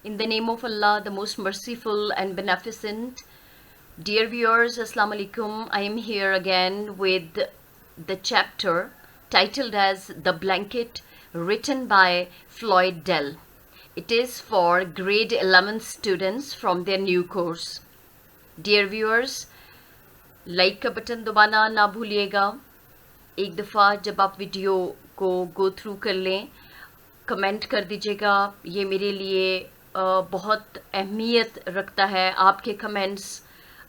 In the name of Allah, the most merciful and beneficent. Dear viewers, Assalamu alaikum. I am here again with the chapter titled as The Blanket, written by Floyd Dell. It is for grade 11 students from their new course. Dear viewers, like का button दबाना ना भूलिएगा. एक दफ़ा जब आप video को go through कर लें, कमेंट कर दीजिएगा. ये मेरे लिए बहुत अहमियत रखता है. आपके कमेंट्स,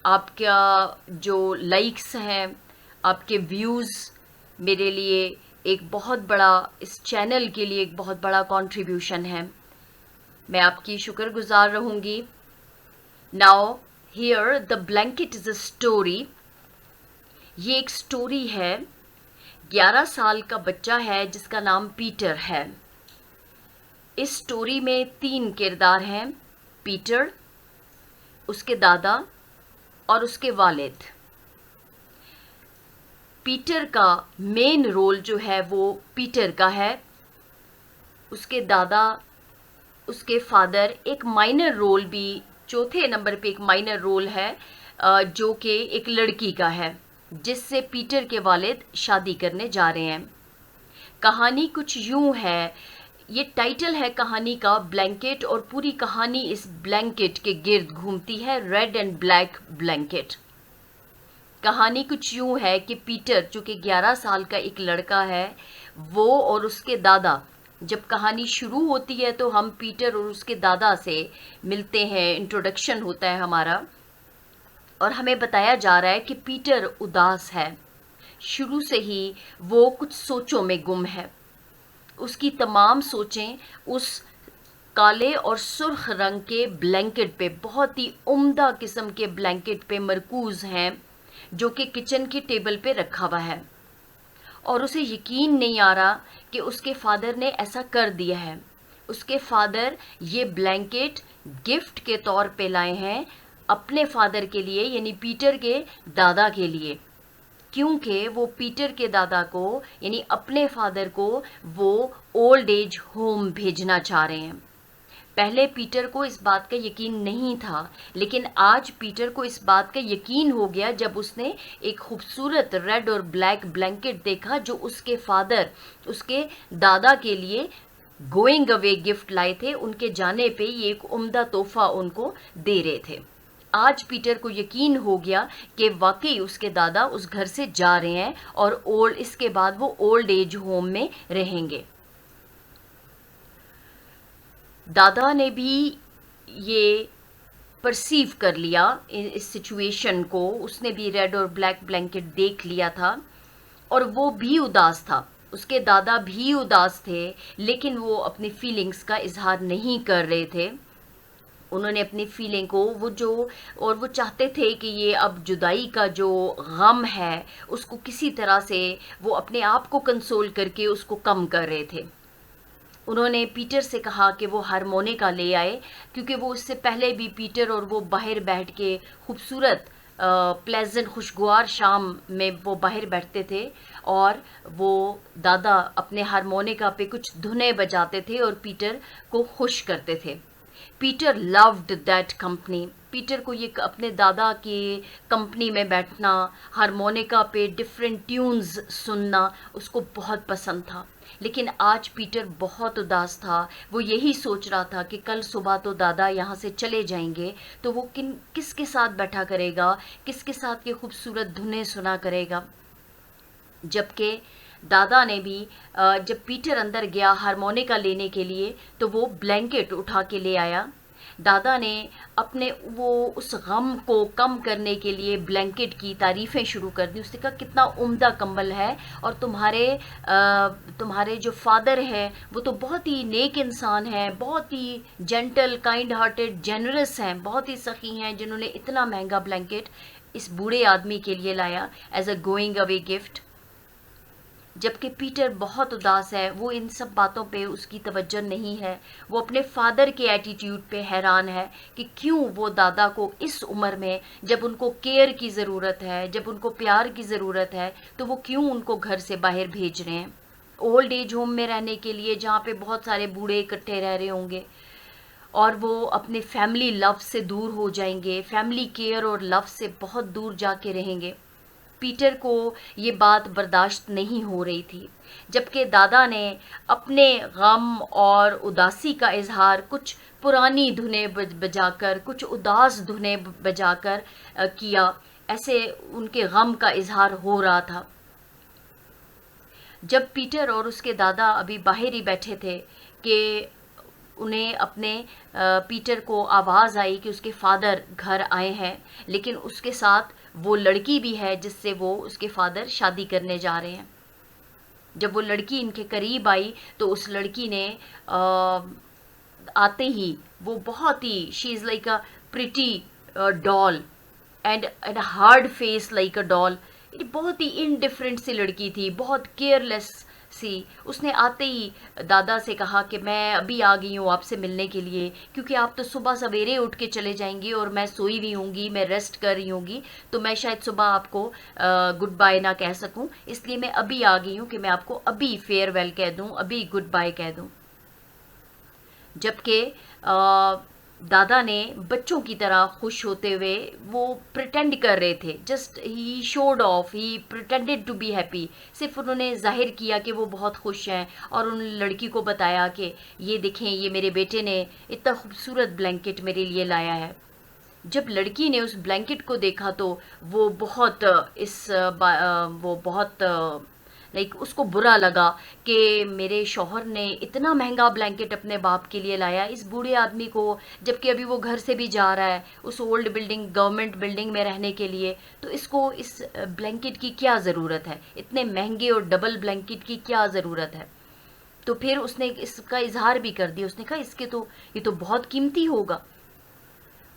आपका जो लाइक्स हैं, आपके व्यूज़ मेरे लिए एक बहुत बड़ा, इस चैनल के लिए एक बहुत बड़ा कंट्रीब्यूशन है. मैं आपकी शुक्रगुजार रहूँगी. Now here the blanket is a story. ये एक स्टोरी है. 11 साल का बच्चा है जिसका नाम पीटर है. इस स्टोरी में 3 किरदार हैं: पीटर, उसके दादा और उसके वालिद. पीटर का मेन रोल जो है वो पीटर का है. उसके दादा, उसके फादर, एक माइनर रोल भी, चौथे नंबर पे एक माइनर रोल है जो कि एक लड़की का है जिससे पीटर के वालिद शादी करने जा रहे हैं. कहानी कुछ यूं है. ये टाइटल है कहानी का ब्लैंकेट, और पूरी कहानी इस ब्लैंकेट के गिर्द घूमती है, रेड एंड ब्लैक ब्लैंकेट. कहानी कुछ यूं है कि पीटर, जो कि 11 साल का एक लड़का है, वो और उसके दादा, जब कहानी शुरू होती है तो हम पीटर और उसके दादा से मिलते हैं, इंट्रोडक्शन होता है हमारा, और हमें बताया जा रहा है कि पीटर उदास है. शुरू से ही वो कुछ सोचों में गुम है. उसकी तमाम सोचें उस काले और सुर्ख रंग के ब्लैंकेट पे, बहुत ही उम्दा किस्म के ब्लैंकेट पे मरकूज़ हैं, जो कि किचन की टेबल पे रखा हुआ है. और उसे यकीन नहीं आ रहा कि उसके फादर ने ऐसा कर दिया है. उसके फादर ये ब्लैंकेट गिफ्ट के तौर पे लाए हैं अपने फादर के लिए, यानी पीटर के दादा के लिए, क्योंकि वो पीटर के दादा को, यानी अपने फादर को, वो ओल्ड एज होम भेजना चाह रहे हैं. पहले पीटर को इस बात का यकीन नहीं था, लेकिन आज पीटर को इस बात का यकीन हो गया जब उसने एक खूबसूरत रेड और ब्लैक ब्लैंकेट देखा जो उसके फादर, उसके दादा के लिए गोइंग अवे गिफ्ट लाए थे. उनके जाने पे ये एक उम्दा तोहफा उनको दे रहे थे. आज पीटर को यकीन हो गया कि वाकई उसके दादा उस घर से जा रहे हैं और इसके बाद वो ओल्ड एज होम में रहेंगे. दादा ने भी ये परसीव कर लिया इस सिचुएशन को. उसने भी रेड और ब्लैक ब्लैंकेट देख लिया था और वो भी उदास था. उसके दादा भी उदास थे, लेकिन वो अपनी फीलिंग्स का इजहार नहीं कर रहे थे. उन्होंने अपनी फीलिंग को वो चाहते थे कि ये अब जुदाई का जो गम है उसको किसी तरह से वो अपने आप को कंसोल करके उसको कम कर रहे थे. उन्होंने पीटर से कहा कि वो हारमोनिका ले आए, क्योंकि वो उससे पहले भी पीटर और वो बाहर बैठ के खूबसूरत प्लेजेंट खुशगवार शाम में वो बाहर बैठते थे और वो दादा अपने हारमोनिका पे कुछ धुनें बजाते थे और पीटर को खुश करते थे. Peter loved that company. Peter को ये अपने दादा की कंपनी में बैठना, हारमोनिका पे डिफरेंट ट्यून्स सुनना उसको बहुत पसंद था. लेकिन आज पीटर बहुत उदास था. वो यही सोच रहा था कि कल सुबह तो दादा यहाँ से चले जाएंगे, तो वो किसके साथ बैठा करेगा, किसके साथ ये खूबसूरत धुनें सुना करेगा. जबकि दादा ने भी जब पीटर अंदर गया हारमोनिका लेने के लिए तो वो ब्लैंकेट उठा के ले आया. दादा ने अपने वो उस गम को कम करने के लिए ब्लैंकेट की तारीफ़ें शुरू कर दी. उसने कहा कितना उम्दा कंबल है, और तुम्हारे जो फादर हैं वो तो बहुत ही नेक इंसान हैं, बहुत ही जेंटल, काइंड हार्टेड, जेनरस हैं, बहुत ही सखी हैं, जिन्होंने इतना महंगा ब्लैंकेट इस बूढ़े आदमी के लिए लाया as a going away gift. जबकि पीटर बहुत उदास है. वो इन सब बातों पे उसकी तवज्जो नहीं है. वो अपने फादर के एटीट्यूड पे हैरान है कि क्यों वो दादा को इस उम्र में, जब उनको केयर की ज़रूरत है, जब उनको प्यार की ज़रूरत है, तो वो क्यों उनको घर से बाहर भेज रहे हैं ओल्ड एज होम में रहने के लिए, जहाँ पे बहुत सारे बूढ़े इकट्ठे रह रहे होंगे. और वो अपने फैमिली लव से दूर हो जाएंगे, फैमिली केयर और लव से बहुत दूर जाके रहेंगे। पीटर को ये बात बर्दाश्त नहीं हो रही थी, जबकि दादा ने अपने गम और उदासी का इजहार कुछ पुरानी धुनें बजाकर, कुछ उदास धुनें बजाकर किया। ऐसे उनके गम का इजहार हो रहा था। जब पीटर और उसके दादा अभी बाहर ही बैठे थे कि उन्हें अपने पीटर को आवाज़ आई कि उसके फादर घर आए हैं, लेकिन उसके साथ वो लड़की भी है जिससे वो उसके फादर शादी करने जा रहे हैं। जब वो लड़की इनके करीब आई तो उस लड़की ने आते ही वो बहुत ही, she is like a pretty doll and hard face like a doll. बहुत ही इनडिफरेंट सी लड़की थी, बहुत केयरलेस सी। उसने आते ही दादा से कहा कि मैं अभी आ गई हूँ आपसे मिलने के लिए, क्योंकि आप तो सुबह सवेरे उठ के चले जाएंगी और मैं सोई हुई होंगी, मैं रेस्ट कर रही होंगी, तो मैं शायद सुबह आपको गुड बाय ना कह सकूँ, इसलिए मैं अभी आ गई हूँ कि मैं आपको अभी फेयरवेल कह दूँ, अभी गुड बाय कह दूँ। जबकि दादा ने बच्चों की तरह खुश होते हुए वो प्रिटेंड कर रहे थे, just he showed off, he pretended to be happy. सिर्फ उन्होंने जाहिर किया कि वो बहुत खुश हैं और उन लड़की को बताया कि ये देखें, ये मेरे बेटे ने इतना खूबसूरत ब्लैंकेट मेरे लिए लाया है। जब लड़की ने उस ब्लैंकेट को देखा तो वो बहुत वो बहुत लाइक उसको बुरा लगा कि मेरे शौहर ने इतना महंगा ब्लैंकेट अपने बाप के लिए लाया इस बूढ़े आदमी को, जबकि अभी वो घर से भी जा रहा है उस ओल्ड बिल्डिंग, गवर्नमेंट बिल्डिंग में रहने के लिए, तो इसको इस ब्लैंकेट की क्या ज़रूरत है, इतने महंगे और डबल ब्लैंकेट की क्या ज़रूरत है। तो फिर उसने इसका इजहार भी कर दिया, उसने कहा इसके तो ये तो बहुत कीमती होगा।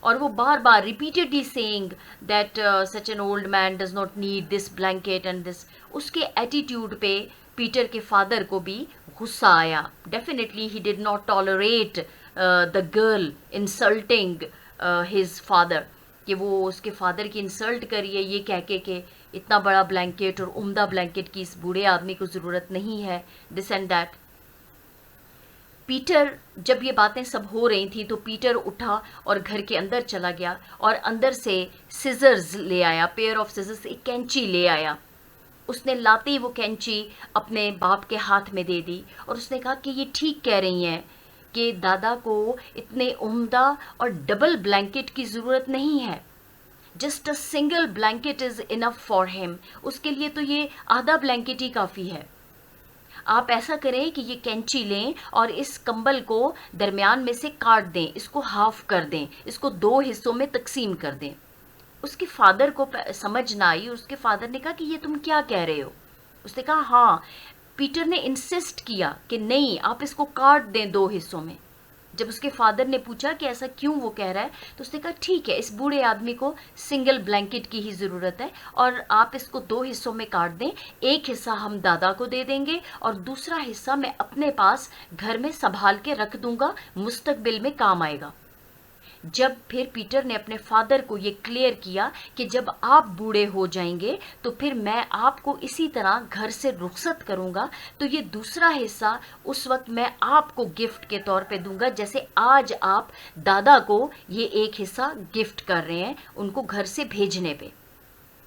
और वो बार बार repeatedly saying that such an old man does not need this blanket and this. उसके एटीट्यूड पे पीटर के फादर को भी गुस्सा आया। Definitely he did not tolerate the girl insulting his father, कि वो उसके फादर की इंसल्ट करिए ये कह के इतना बड़ा ब्लैंकेट और उम्दा ब्लैंकेट की इस बूढ़े आदमी को ज़रूरत नहीं है, दिस एंड दैट। पीटर, जब ये बातें सब हो रही थी तो पीटर उठा और घर के अंदर चला गया और अंदर से सिजर्स ले आया, पेयर ऑफ सिजर्स, एक कैंची ले आया। उसने लाते ही वो कैंची अपने बाप के हाथ में दे दी और उसने कहा कि ये ठीक कह रही हैं कि दादा को इतने उम्दा और डबल ब्लैंकेट की ज़रूरत नहीं है, just a single blanket is enough for him. उसके लिए तो ये आधा ब्लैंकेट ही काफ़ी है। आप ऐसा करें कि ये कैंची लें और इस कंबल को दरमियान में से काट दें, इसको हाफ कर दें, इसको 2 हिस्सों में तकसीम कर दें। उसके फादर को समझ ना आई। उसके फादर ने कहा कि ये तुम क्या कह रहे हो। उसने कहा हाँ। पीटर ने इंसिस्ट किया कि नहीं, आप इसको काट दें 2 हिस्सों में। जब उसके फादर ने पूछा कि ऐसा क्यों वो कह रहा है, तो उसने कहा ठीक है, इस बूढ़े आदमी को सिंगल ब्लैंकेट की ही ज़रूरत है और आप इसको 2 हिस्सों में काट दें। एक हिस्सा हम दादा को दे देंगे और दूसरा हिस्सा मैं अपने पास घर में संभाल के रख दूंगा, मुस्तकबिल में काम आएगा। जब फिर पीटर ने अपने फादर को ये क्लियर किया कि जब आप बूढ़े हो जाएंगे तो फिर मैं आपको इसी तरह घर से रुखसत करूंगा, तो ये दूसरा हिस्सा उस वक्त मैं आपको गिफ्ट के तौर पे दूंगा, जैसे आज आप दादा को ये एक हिस्सा गिफ्ट कर रहे हैं उनको घर से भेजने पे।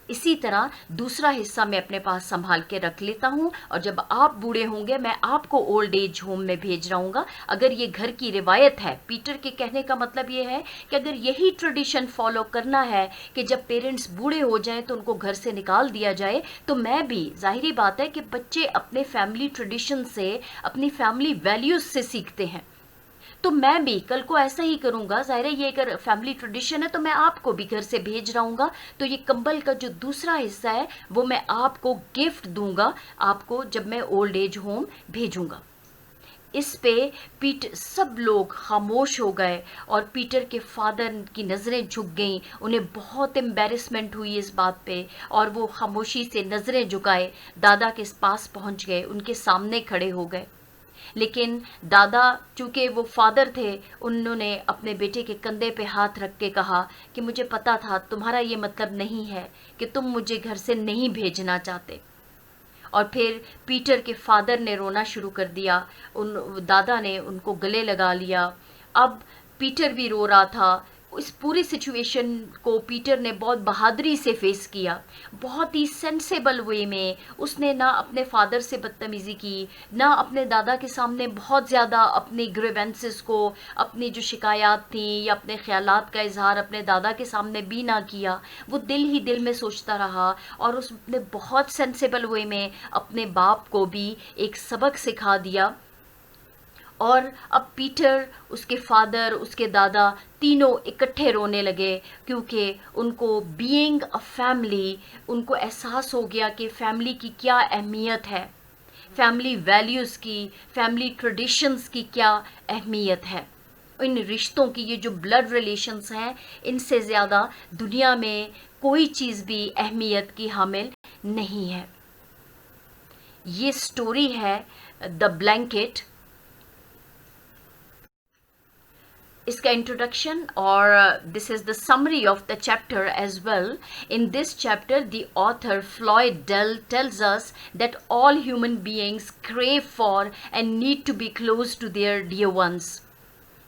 इसी तरह दूसरा हिस्सा मैं अपने पास संभाल के रख लेता हूँ और जब आप बूढ़े होंगे मैं आपको ओल्ड एज होम में भेज रहूँगा। अगर ये घर की रिवायत है, पीटर के कहने का मतलब ये है कि अगर यही ट्रेडिशन फॉलो करना है कि जब पेरेंट्स बूढ़े हो जाएं तो उनको घर से निकाल दिया जाए, तो मैं भी, जाहिर बात है कि बच्चे अपने फैमिली ट्रेडिशन से, अपनी फैमिली वैल्यूज़ से सीखते हैं, तो मैं भी कल को ऐसा ही करूंगा। ज़ाहिर है ये अगर फैमिली ट्रेडिशन है तो मैं आपको भी घर से भेज रहूँगा, तो ये कंबल का जो दूसरा हिस्सा है वो मैं आपको गिफ्ट दूंगा, आपको जब मैं ओल्ड एज होम भेजूंगा। इस पे सब लोग खामोश हो गए और पीटर के फादर की नज़रें झुक गईं। उन्हें बहुत एम्बेरसमेंट हुई इस बात पे और वो खामोशी से नज़रें झुकाए दादा के पास पहुंच गए, उनके सामने खड़े हो गए। लेकिन दादा, चूँकि वो फादर थे, उन्होंने अपने बेटे के कंधे पे हाथ रख के कहा कि मुझे पता था तुम्हारा ये मतलब नहीं है कि तुम मुझे घर से नहीं भेजना चाहते। और फिर पीटर के फादर ने रोना शुरू कर दिया। उन दादा ने उनको गले लगा लिया। अब पीटर भी रो रहा था। इस पूरी सिचुएशन को पीटर ने बहुत बहादुरी से फेस किया, बहुत ही सेंसेबल वे में। उसने ना अपने फादर से बदतमीज़ी की, ना अपने दादा के सामने बहुत ज़्यादा अपनी ग्रीवेंसेस को, अपनी जो शिकायत थी या अपने ख्यालात का इजहार अपने दादा के सामने भी ना किया। वो दिल ही दिल में सोचता रहा और उसने बहुत सेंसेबल वे में अपने बाप को भी एक सबक सिखा दिया। और अब पीटर, उसके फादर, उसके दादा तीनों इकट्ठे रोने लगे, क्योंकि उनको बीइंग अ फैमिली, उनको एहसास हो गया कि फैमिली की क्या अहमियत है, फैमिली वैल्यूज़ की, फैमिली ट्रेडिशंस की क्या अहमियत है। इन रिश्तों की, ये जो ब्लड रिलेशंस हैं, इनसे ज़्यादा दुनिया में कोई चीज़ भी अहमियत की हामिल नहीं है। ये स्टोरी है द ब्लैंकेट। इसका इंट्रोडक्शन और this is the summary of the chapter as well. In this chapter, the author Floyd Dell tells us that all human beings crave for and need to be close to their dear ones.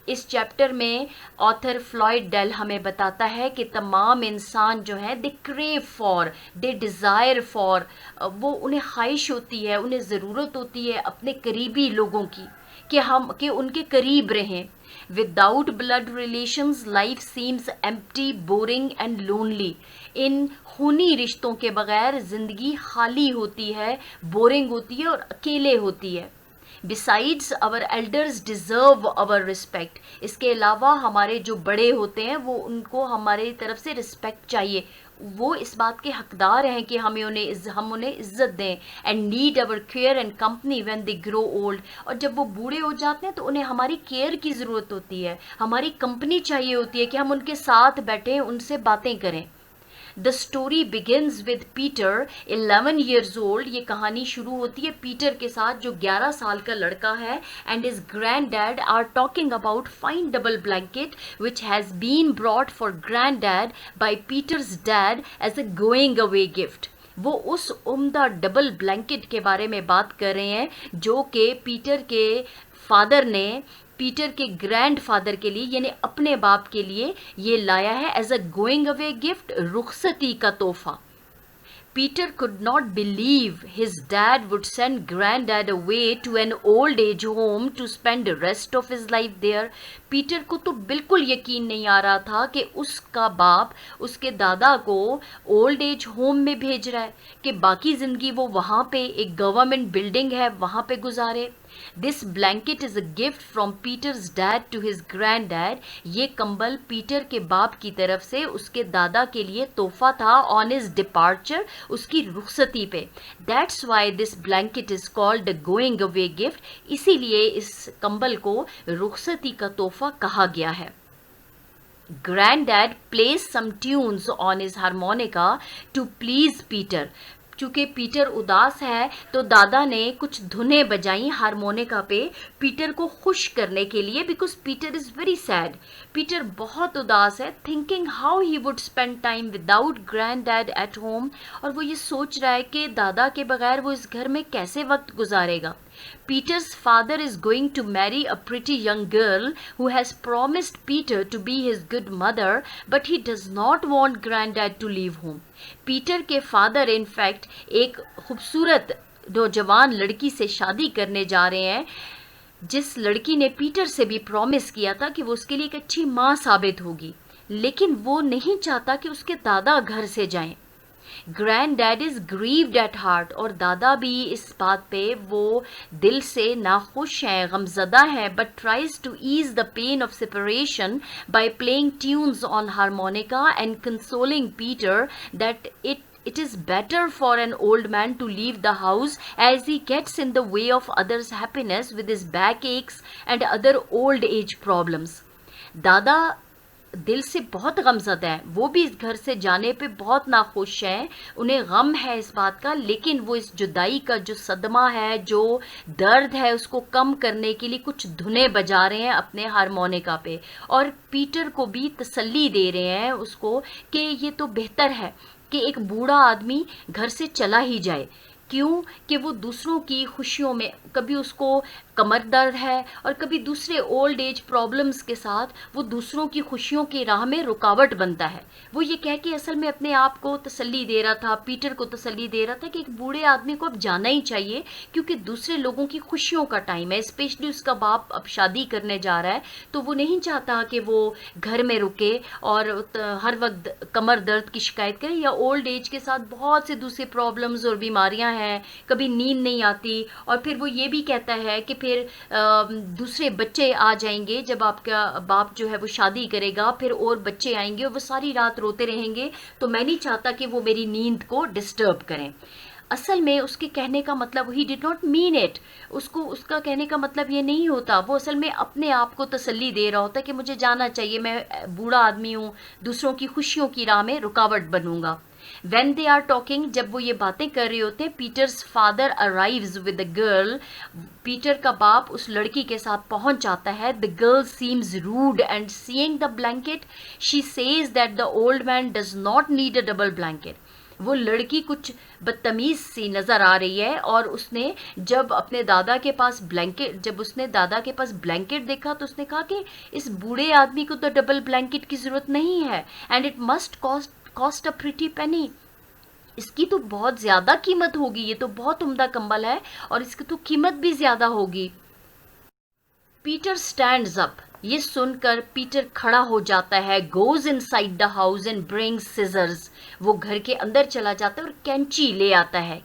इस chapter में author Floyd del हमें बताता है कि तमाम इंसान जो हैं, they crave for, they desire for, वो उन्हें ख्वाहिश होती है, उन्हें ज़रूरत होती है अपने करीबी लोगों की, कि उनके करीब रहें। Without blood relations life seems empty, boring and lonely. इन खूनी रिश्तों के बगैर ज़िंदगी खाली होती है, बोरिंग होती है और अकेले होती है। Besides our elders deserve our respect. इसके अलावा हमारे जो बड़े होते हैं, वो उनको हमारे तरफ से रिस्पेक्ट चाहिए, वो इस बात के हकदार हैं कि हम उन्हें इज्जत दें। And need our care and company when they grow old. और जब वो बूढ़े हो जाते हैं तो उन्हें हमारी केयर की ज़रूरत होती है, हमारी कंपनी चाहिए होती है कि हम उनके साथ बैठें, उनसे बातें करें। The story begins with Peter 11 years old। ये कहानी शुरू होती है पीटर के साथ, जो 11 साल का लड़का है, and his grand dad are talking about fine double blanket which has been brought for grand dad by Peter's dad as a going away gift. वो उस उम्दा डबल ब्लैंकेट के बारे में बात कर रहे हैं जो कि पीटर के फादर ने पीटर के ग्रैंड फादर के लिए, यानी अपने बाप के लिए, ये लाया है as a going away gift, रुखसती का तोहफा। Peter could not believe his dad would send granddad away to an old age home to spend the rest of his life there. Peter को तो बिल्कुल यकीन नहीं आ रहा था कि उसका बाप उसके दादा को ओल्ड एज होम में भेज रहा है, कि बाकी ज़िंदगी वो वहाँ पे, एक गवर्नमेंट बिल्डिंग है वहाँ पे गुजारे। This blanket is a gift from Peter's dad to his grand dad. ये कंबल पीटर के बाप की तरफ से उसके दादा के लिए तोहफा था ऑन हिज डिपार्चर, उसकी रुखसती पे। That's why this blanket is called the going away gift. इसीलिए इस कंबल को रुखसती का तोहफा कहा गया है। Granddad plays some tunes on his harmonica to please Peter. चूँकि पीटर उदास है तो दादा ने कुछ धुनें बजाई हारमोनिका पे पीटर को खुश करने के लिए, because Peter is very sad. Peter बहुत उदास है, thinking how he would spend time without grand dad at home. और वो ये सोच रहा है कि दादा के बगैर वो इस घर में कैसे वक्त गुजारेगा। Peter's father is going to marry a pretty young girl who has promised Peter to be his good mother, but he does not want granddad to leave home. Peter के father in fact एक खूबसूरत नौजवान लड़की से शादी करने जा रहे हैं, जिस लड़की ने पीटर से भी प्रॉमिस किया था कि वो उसके लिए एक अच्छी माँ साबित होगी, लेकिन वो नहीं चाहता कि उसके दादा घर से जाएं। Grand dad is grieved at heart. और दादा भी इस बात पे वो दिल से नाखुश हैं, गमज़दा हैं, but tries to ease the pain of separation by playing tunes on harmonica and consoling Peter that it is better for an old man to leave the house as he gets in the way of others' happiness with his backaches and other old age problems. दादा दिल से बहुत गमज़दा है, वो भी इस घर से जाने पे बहुत नाखुश हैं, उन्हें गम है इस बात का, लेकिन वो इस जुदाई का जो सदमा है, जो दर्द है, उसको कम करने के लिए कुछ धुनें बजा रहे हैं अपने हारमोनिका पे, और पीटर को भी तसल्ली दे रहे हैं उसको कि ये तो बेहतर है कि एक बूढ़ा आदमी घर से चला ही जाए। क्यों? कि वो दूसरों की खुशियों में, कभी उसको कमर दर्द है, और कभी दूसरे ओल्ड एज प्रॉब्लम्स के साथ वो दूसरों की खुशियों की राह में रुकावट बनता है। वो ये कह के असल में अपने आप को तसल्ली दे रहा था, पीटर को तसल्ली दे रहा था कि एक बूढ़े आदमी को अब जाना ही चाहिए, क्योंकि दूसरे लोगों की खुशियों का टाइम है। स्पेशली उसका बाप अब शादी करने जा रहा है, तो वो नहीं चाहता कि वो घर में रुके और हर वक्त कमर दर्द की शिकायत करे, या ओल्ड एज के साथ बहुत से दूसरे प्रॉब्लम्स और बीमारियां हैं, कभी नींद नहीं आती। और फिर वो ये भी कहता है कि फिर दूसरे बच्चे आ जाएंगे, जब आपका बाप जो है वो शादी करेगा, फिर और बच्चे आएंगे और वो सारी रात रोते रहेंगे, तो मैं नहीं चाहता कि वो मेरी नींद को डिस्टर्ब करें। असल में उसके कहने का मतलब, ही डिड नॉट मीन इट, उसको उसका कहने का मतलब ये नहीं होता। वो असल में अपने आप को तसल्ली दे रहा होता है कि मुझे जाना चाहिए, मैं बूढ़ा आदमी हूँ, दूसरों की खुशियों की राह में रुकावट बनूंगा। When they are talking, जब वो ये बातें कर रहे होते हैं, Peter's father arrives with the girl, Peter का बाप उस लड़की के साथ पहुंच जाता है। The girl seems rude and seeing the blanket she says that the old man does not need a double blanket. वो लड़की कुछ बदतमीज सी नजर आ रही है, और उसने जब अपने दादा के पास ब्लैंकेट, जब उसने दादा के पास ब्लैंकेट देखा, तो उसने कहा कि इस बूढ़े आदमी को तो डबल ब्लैंकेट की जरूरत नहीं है, and it must cost a pretty penny, इसकी तो बहुत ज्यादा कीमत होगी, ये तो बहुत उम्दा कंबल है और इसकी तो कीमत भी ज्यादा होगी। पीटर स्टैंड्स अप, ये सुनकर पीटर खड़ा हो जाता है। Goes inside the house and brings scissors, वो घर के अंदर चला जाता है और कैंची ले आता है।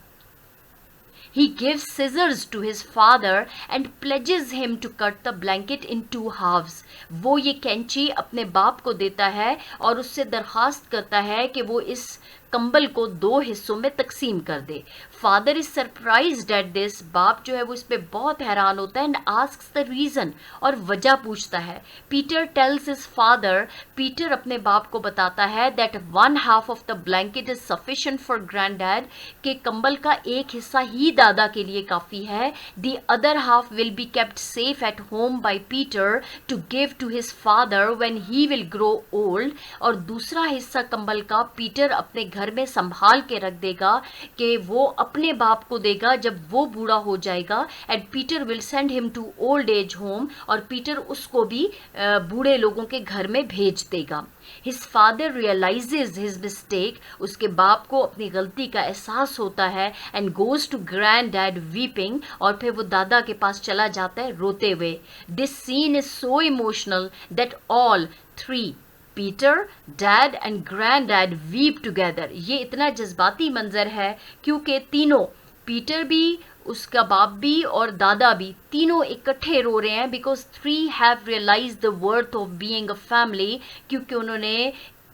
He gives scissors to his father and pledges him to cut the blanket in 2 halves. वो ये कैंची अपने बाप को देता है और उससे दरखास्त करता है कि वो इस कंबल को 2 हिस्सों में तकसीम कर दे। Father is surprised at this, बाप जो है वो इस पे बहुत हैरान होता है, एंड आस्क्स द रीजन, और वजह पूछता है। Peter tales his father, Peter अपने बाप को बताता है that 1 half of the blanket is sufficient for grand dad, के कंबल का एक हिस्सा ही दादा के लिए काफी है। The other half will be kept safe at home by Peter to give to his father when he will grow old, और दूसरा हिस्सा कंबल का पीटर अपने घर में संभाल के रख देगा कि वो अपने बाप को देगा जब वो बूढ़ा हो जाएगा, and Peter will send him to old age home, और पीटर उसको भी बूढ़े लोगों के घर में भेज देगा। His father realizes his mistake, उसके बाप को अपनी गलती का एहसास होता है, and goes to grand dad weeping, और फिर वो दादा के पास चला जाता है रोते हुए। This scene is so emotional that all 3 Peter, dad and grand dad weep together, ये इतना जज्बाती मंजर है क्योंकि तीनों, पीटर भी, उसका बाप भी और दादा भी, तीनों इकट्ठे रो रहे हैं, because 3 have realize the worth of being a family, क्योंकि उन्होंने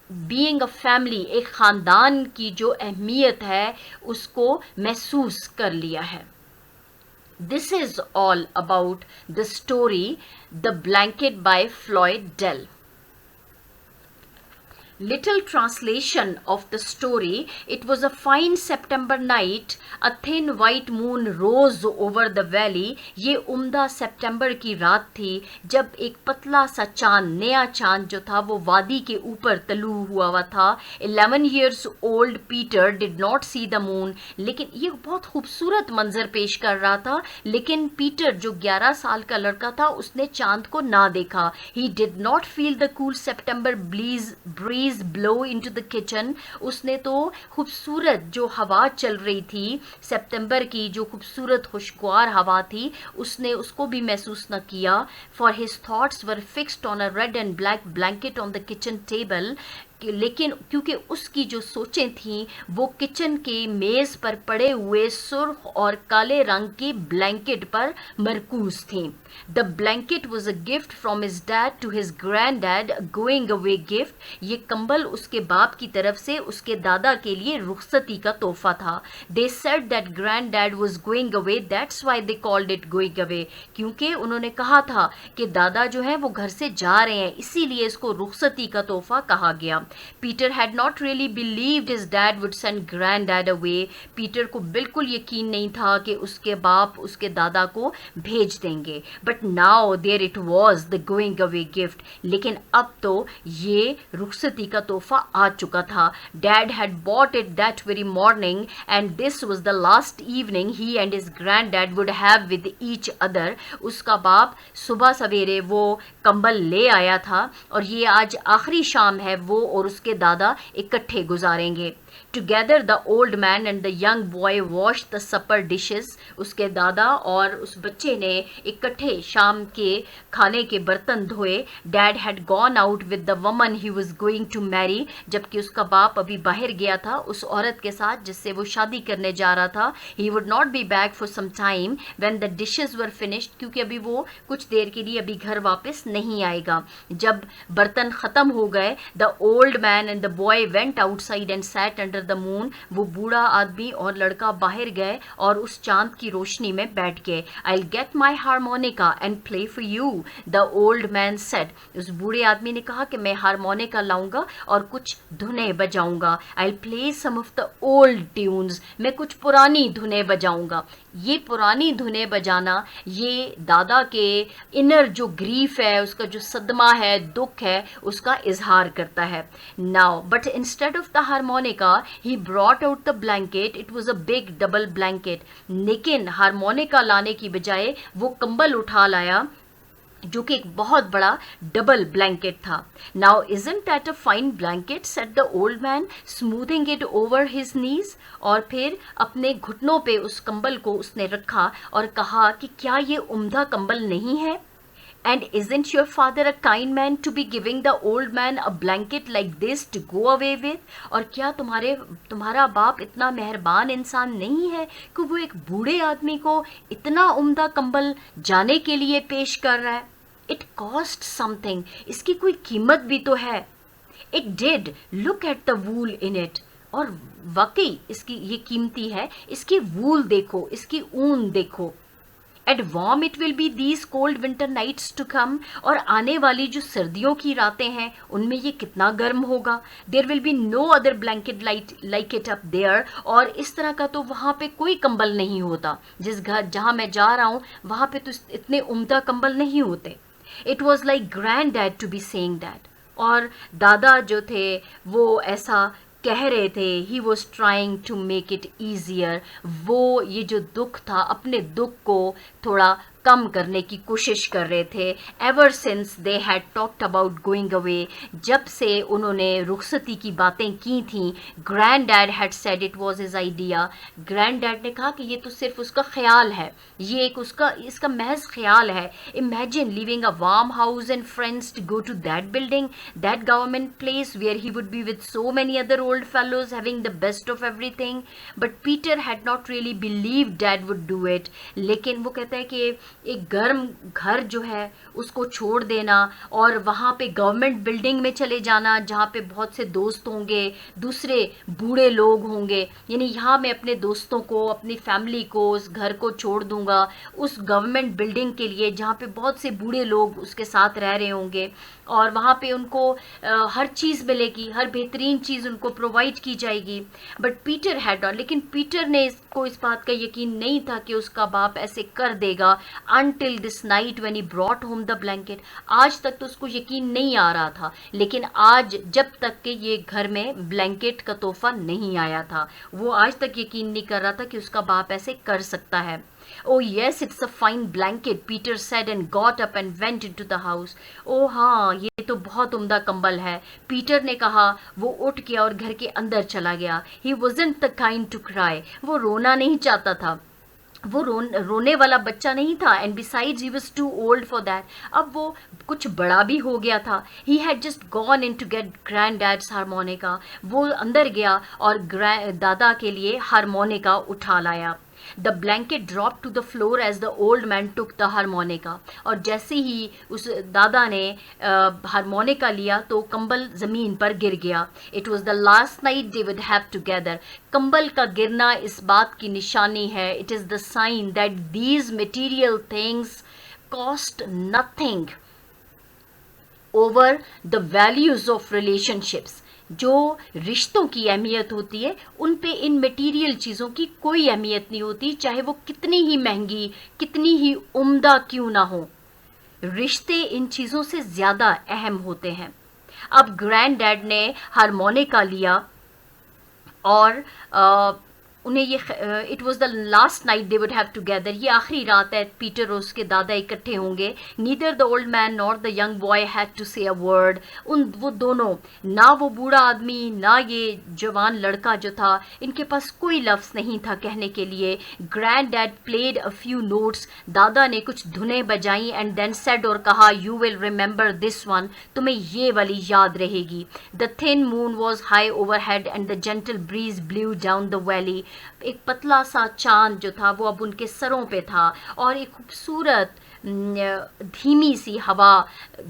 बीइंग अ फैमिली, एक खानदान की जो अहमियत है उसको महसूस कर लिया है। This is all about the story the blanket by Floyd Dell. Little translation of the story. It was a fine September night. A thin white moon rose over the valley. ये उम्दा सितंबर की रात थी जब एक पतला सा चांद, नया चांद जो था वो वादी के ऊपर तलू हुआ था। 11 years old Peter did not see the moon. लेकिन ये बहुत खूबसूरत मंजर पेश कर रहा था, लेकिन पीटर जो 11 साल का लड़का था उसने चांद को ना देखा। He did not feel the cool September breeze blow into the kitchen. उसने तो खूबसूरत जो हवा चल रही थी, सितंबर की जो खूबसूरत खुशगवार हवा थी, उसने उसको भी महसूस न किया। For his thoughts were fixed on a red and black blanket on the kitchen table. लेकिन क्योंकि उसकी जो सोचें थीं वो किचन के मेज पर पड़े हुए सुर्ख और काले रंग की ब्लैंकेट पर मरकूज थीं। The blanket was a gift from his dad to his grand dad, going away gift. ये कंबल उसके बाप की तरफ से उसके दादा के लिए रुखसती का तोहफा था। They said that grand dad was going away, that's why they called it going away, क्योंकि उन्होंने कहा था कि दादा जो है वो घर से जा रहे हैं, इसीलिए इसको रुखसती का तोहफा कहा गया। Peter had not really believed his dad would send grand dad away. Peter को बिल्कुल यकीन नहीं था कि उसके बाप उसके दादा को भेज देंगे। But now there it was the going away gift. लेकिन अब तो ये रुखसती का तोहफा आ चुका था। Dad had bought it that very morning and this was the last evening he and his grand dad would have with each other. उसका बाप सुबह सवेरे वो कंबल ले आया था और ये आज आखिरी शाम है वो और उसके दादा इकट्ठे गुजारेंगे। Together the old man and the young boy washed the supper dishes। उसके दादा और उस बच्चे ने इकट्ठे शाम के खाने के बर्तन धोए। Dad had gone out with the woman he was going to marry। जबकि उसका बाप अभी बाहर गया था उस औरत के साथ जिससे वो शादी करने जा रहा था। He would not be back for some time when the dishes were finished। क्योंकि अभी वो कुछ देर के लिए अभी घर वापस नहीं आएगा। जब बर्तन ख़त्म हो गए the old man and the boy went outside and sat under the moon. वो बूढ़ा आदमी और लड़का बाहर गए और उस चांद की रोशनी में बैठ गए। आई will get my harmonica and play for you the old man said. उस बूढ़े आदमी ने कहा कि मैं हारमोनिका लाऊंगा और कुछ धुनें बजाऊंगा। I will play some of the old tunes. मैं कुछ पुरानी धुनें बजाऊंगा। ये पुरानी धुनें बजाना ये दादा के इनर जो ग्रीफ है, उसका जो सदमा है, दुख है, उसका इजहार करता है। Now but instead of the harmonica he brought out the blanket। it was a big double blanket। लेकिन हारमोनिका लाने की बजाय वो कंबल उठा लाया जो कि एक बहुत बड़ा डबल ब्लैंकेट था। Now isn't that a fine blanket said the old man smoothing it over his knees. और फिर अपने घुटनों पे उस कंबल को उसने रखा और कहा कि क्या ये उम्दा कंबल नहीं है। And isn't your father a kind man to be giving the old man a blanket like this to go away with? और क्या तुम्हारा बाप इतना मेहरबान इंसान नहीं है कि वो एक बूढ़े आदमी को इतना उम्दा कंबल जाने के लिए पेश कर रहा है। It cost something। इसकी कोई कीमत भी तो है। It did। Look at the wool in it। और वाकई इसकी ये कीमती है। इसकी वूल देखो, इसकी ऊन देखो। At warm it will be these cold winter nights to come. और आने वाली जो सर्दियों की रातें हैं उनमें ये कितना गर्म होगा। There will be no other blanket like it up there. और इस तरह का तो वहाँ पे कोई कंबल नहीं होता। जिस घर जहाँ मैं जा रहा हूँ वहाँ पे तो इतने उम्दा कंबल नहीं होते। It was like grand dad to be saying that. और दादा जो थे वो ऐसा कह रहे थे। He was trying to make it easier. वो ये जो दुख था अपने दुख को थोड़ा कम करने की कोशिश कर रहे थे। Ever since they had talked about going away. जब से उन्होंने रुखसती की बातें की थी grand dad had said it was his idea. Grand dad ने कहा कि ये तो सिर्फ उसका ख्याल है, ये एक इसका महज ख्याल है। Imagine living a warm house and friends to go to that building, that government place where he would be with so many other old fellows having the best of everything. But Peter had not really believe dad would do it. लेकिन वो कहता है कि एक गर्म घर जो है उसको छोड़ देना और वहाँ पे गवर्नमेंट बिल्डिंग में चले जाना जहाँ पे बहुत से दोस्त होंगे, दूसरे बूढ़े लोग होंगे, यानी यहाँ मैं अपने दोस्तों को, अपनी फैमिली को, उस घर को छोड़ दूँगा उस गवर्नमेंट बिल्डिंग के लिए जहाँ पे बहुत से बूढ़े लोग उसके साथ रह रहे होंगे और वहाँ पे उनको हर चीज़ मिलेगी, हर बेहतरीन चीज़ उनको प्रोवाइड की जाएगी। बट पीटर हैड नॉट, लेकिन पीटर ने इसको इस बात का यकीन नहीं था कि उसका बाप ऐसे कर देगा। until this night when he brought home the blanket। आज तक तो उसको यकीन नहीं आ रहा था, लेकिन आज जब तक कि ये घर में ब्लैंकेट का तोहफा नहीं आया था वो आज तक यकीन नहीं कर रहा था कि उसका बाप ऐसे कर सकता है। Oh yes, it's a fine blanket, Peter said and got up and went into the house। ओ हाँ, ये तो बहुत उम्दा कंबल है, पीटर ने कहा। वो उठ गया और घर के अंदर चला गया। He wasn't the kind to cry। वो रोना नहीं चाहता था, वो रोने वाला बच्चा नहीं था। And besides he was too old for that. अब वो कुछ बड़ा भी हो गया था। He had just gone in to get grand dad's harmonica. वो अंदर गया और दादा के लिए हारमोनिका उठा लाया। The blanket drop to the floor as the old man took the harmonica. और जैसे ही उस दादा ने हारमोनिका लिया तो कंबल ज़मीन पर गिर गया। It was the last night they would have together. कंबल का गिरना इस बात की निशानी है। It is the sign that these material things cost nothing over the values of relationships. जो रिश्तों की अहमियत होती है उन पे इन मटेरियल चीज़ों की कोई अहमियत नहीं होती, चाहे वो कितनी ही महंगी, कितनी ही उम्दा क्यों ना हो। रिश्ते इन चीज़ों से ज़्यादा अहम होते हैं। अब ग्रैंड डैड ने हारमोनिका लिया और उन्हें ये it was the last night they would have together, ये आखिरी रात है पीटर और उसके दादा इकट्ठे होंगे। Neither the old man nor the young boy had to say a word, वो दोनों, ना वो बूढ़ा आदमी ना ये जवान लड़का जो था, इनके पास कोई लफ्ज़ नहीं था कहने के लिए। Grand dad played a few notes, दादा ने कुछ धुनें बजाई एंड देन सेड, और कहा, you will remember this one, तुम्हें ये वाली याद रहेगी। The thin moon was high overhead and the gentle breeze blew down the valley, एक पतला सा चांद जो था वो अब उनके सरों पे था और एक खूबसूरत धीमी सी हवा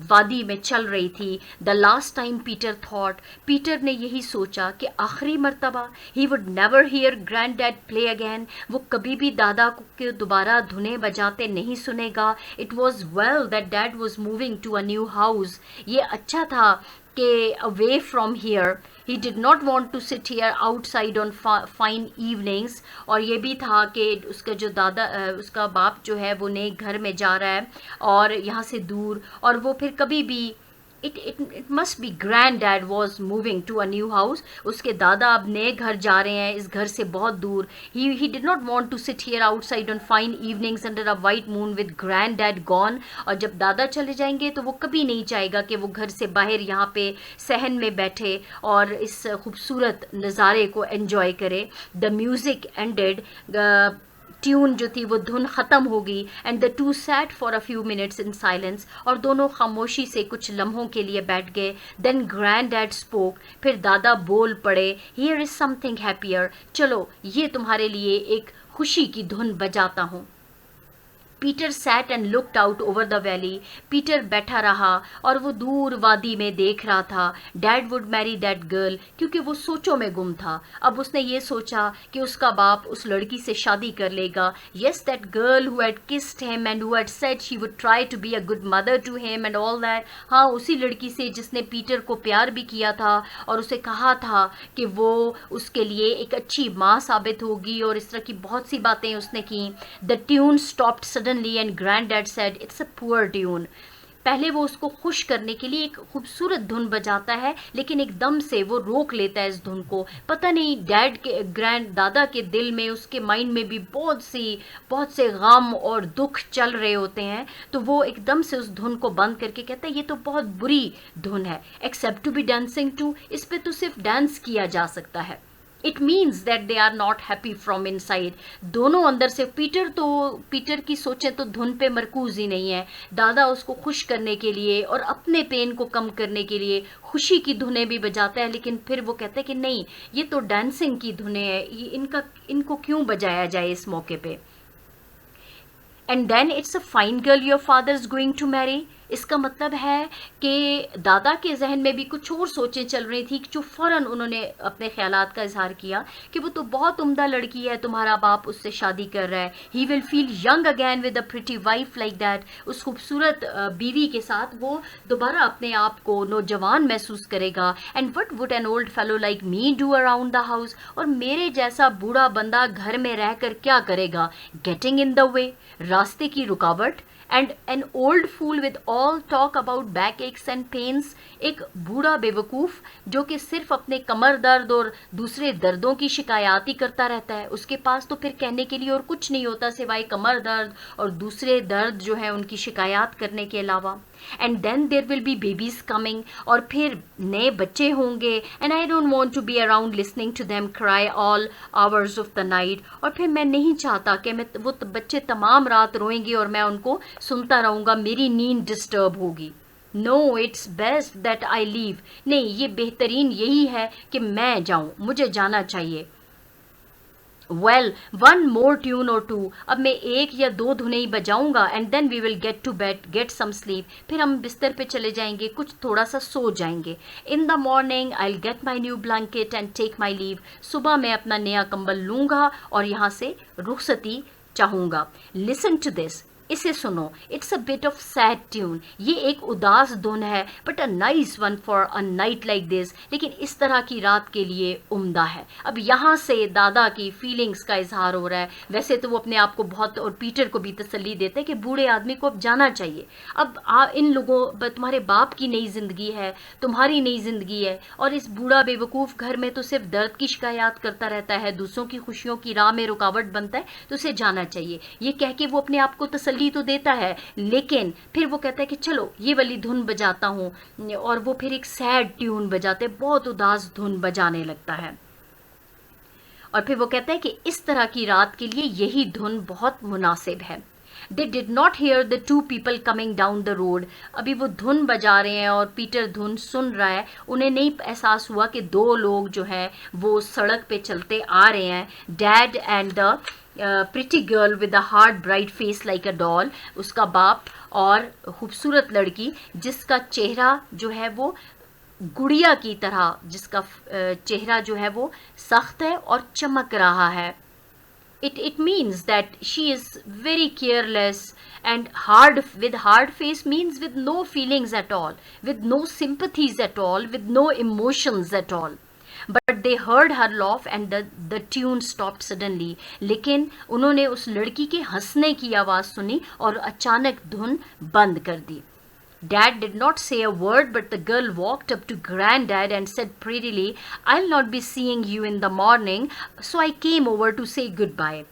वादी में चल रही थी। The last time Peter thought, Peter ने यही सोचा कि आखिरी मर्तबा he would never hear grand dad play again, वो कभी भी दादा को दोबारा धुनें बजाते नहीं सुनेगा। It was well that dad was moving to a new house, ये अच्छा था कि away from here, he did not want to sit here outside on fine evenings, और ये भी था कि उसका जो दादा उसका बाप जो है वो नए घर में जा रहा है और यहाँ से दूर, और वो फिर कभी भी it must be granddad was moving to a new house, उसके दादा अब नए घर जा रहे हैं, इस घर से बहुत दूर। he did not want to sit here outside on fine evenings under a white moon with granddad gone, और जब दादा चले जाएंगे तो वो कभी नहीं चाहेगा कि वो घर से बाहर यहाँ पे सहन में बैठे और इस खूबसूरत नज़ारे को एंजॉय करे। द म्यूज़िक एंडेड, ट्यून जो थी वो धुन ख़त्म हो गई and the two sat for a few minutes in silence, और दोनों खामोशी से कुछ लम्हों के लिए बैठ गए। देन ग्रैंड डैड स्पोक, फिर दादा बोल पड़े, हियर इज़ समथिंग हैप्पियर, चलो ये तुम्हारे लिए एक खुशी की धुन बजाता हूँ। Peter sat and looked out over the valley, Peter बैठा रहा और वो दूर वादी में देख रहा था। Dad would Mary that girl, क्योंकि वो सोचों में गुम था। अब उसने ये सोचा कि उसका बाप उस लड़की से शादी कर लेगा। Yes, that girl who had kissed him and who had said she would try to be a good mother to him and all that, हाँ उसी लड़की से जिसने पीटर को प्यार भी किया था और उसे कहा था कि वो उसके लिए एक अच्छी माँ साबित होगी, और इस तरह की बहुत सी बातें उसने की। The tune stopped suddenly and granddad said, it's a poor tune. पहले वो उसको खुश करने के लिए एक खूबसूरत धुन बजाता है, लेकिन एकदम से वो रोक लेता है इस धुन को। पता नहीं डैड के ग्रैंड दादा के दिल में, उसके माइंड में भी बहुत से गम और दुख चल रहे होते हैं, तो वो एकदम से उस धुन को बंद करके कहता है ये तो बहुत बुरी धुन है, except to be dancing to, इस पे तो सिर्फ डांस किया जा सकता है। It means that they are not happy from inside, दोनों अंदर से। पीटर की सोचें तो धुन पे मरकूज ही नहीं है। दादा उसको खुश करने के लिए और अपने पेन को कम करने के लिए खुशी की धुनें भी बजाता है, लेकिन फिर वो कहता है कि नहीं, ये तो डांसिंग की धुनें हैं, इनको क्यों बजाया जाए इस मौके पे। And then it's a fine girl your father is going to marry, इसका मतलब है कि दादा के जहन में भी कुछ और सोचें चल रही थी, जो फ़ौरन उन्होंने अपने ख्यालात का इजहार किया कि वो तो बहुत उम्दा लड़की है, तुम्हारा बाप उससे शादी कर रहा है। He will feel young again with a pretty wife like that, उस खूबसूरत बीवी के साथ वो दोबारा अपने आप को नौजवान महसूस करेगा। And what would N old fellow like me do around the house, और मेरे जैसा बूढ़ा बंदा घर में रहकर क्या करेगा। गेटिंग इन द वे, रास्ते की रुकावट। And an old fool with all talk about back aches and pains, एक बूढ़ा बेवकूफ़ जो कि सिर्फ अपने कमर दर्द और दूसरे दर्दों की शिकायत ही करता रहता है, उसके पास तो फिर कहने के लिए और कुछ नहीं होता सिवाय कमर दर्द और दूसरे दर्द जो है उनकी शिकायत करने के अलावा। And then there will be babies coming, और फिर नए बच्चे होंगे। And I don't want to be around listening to them cry all hours of the night, और फिर मैं नहीं चाहता कि वो बच्चे तमाम रात रोएंगे और मैं उनको सुनता रहूँगा, मेरी नींद डिस्टर्ब होगी। No, it's best that I leave, नहीं ये बेहतरीन यही है कि मैं जाऊँ, मुझे जाना चाहिए। वेल, वन मोर ट्यून और टू, अब मैं एक या दो धुनें ही बजाऊंगा and then we will get to bed, get some sleep, फिर हम बिस्तर पे चले जाएंगे, कुछ थोड़ा सा सो जाएंगे। In the morning I will get my new blanket and take my leave, सुबह मैं अपना नया कंबल लूँगा और यहाँ से रुखसती चाहूँगा। लिसन टू दिस, इसे सुनो, it's a bit of sad tune, ये एक उदास धुन है, but a nice one for a night like this, लेकिन इस तरह की रात के लिए उम्दा है। अब यहाँ से दादा की फीलिंग्स का इजहार हो रहा है। वैसे तो वो अपने आप को बहुत, और पीटर को भी तसल्ली देते हैं कि बूढ़े आदमी को अब जाना चाहिए, अब इन लोगों, तुम्हारे बाप की नई जिंदगी है, तुम्हारी नई जिंदगी है, और इस बूढ़ा बेवकूफ़ घर में तो सिर्फ दर्द की शिकायत करता रहता है, दूसरों की खुशियों की राह में रुकावट बनता है, तो उसे जाना चाहिए। ये कह के वो अपने आप को तसल्ली तो देता है, लेकिन फिर वो कहता है कि चलो ये वाली धुन बजाता हूँ, और वो फिर एक सैड ट्यून बजाते, बहुत उदास धुन बजाने लगता है। और फिर वो कहता है कि इस तरह की रात के लिए यही धुन बहुत मुनासिब है। They did not hear the two people coming down the road. अभी वो धुन बजा रहे हैं और पीटर धुन सुन रहा है, उन्हें नहीं एहसास हुआ कि दो लोग जो हैं वो सड़क पे चलते आ रहे हैं, dad and the pretty girl with a hard bright face like a doll, उसका बाप और खूबसूरत लड़की जिसका चेहरा जो है वो गुड़िया की तरह, जिसका चेहरा जो है वो सख्त है और चमक रहा है। It means that she is very careless, and with hard face means with no feelings at all, with no sympathies at all, with no emotions at all. But they heard her laugh and the tune stopped suddenly. लेकिन उन्होंने उस लड़की के हंसने की आवाज़ सुनी और अचानक धुन बंद कर दी। Dad did not say a word, but the girl walked up to Granddad and said prettily, "I'll not be seeing you in the morning, so I came over to say goodbye."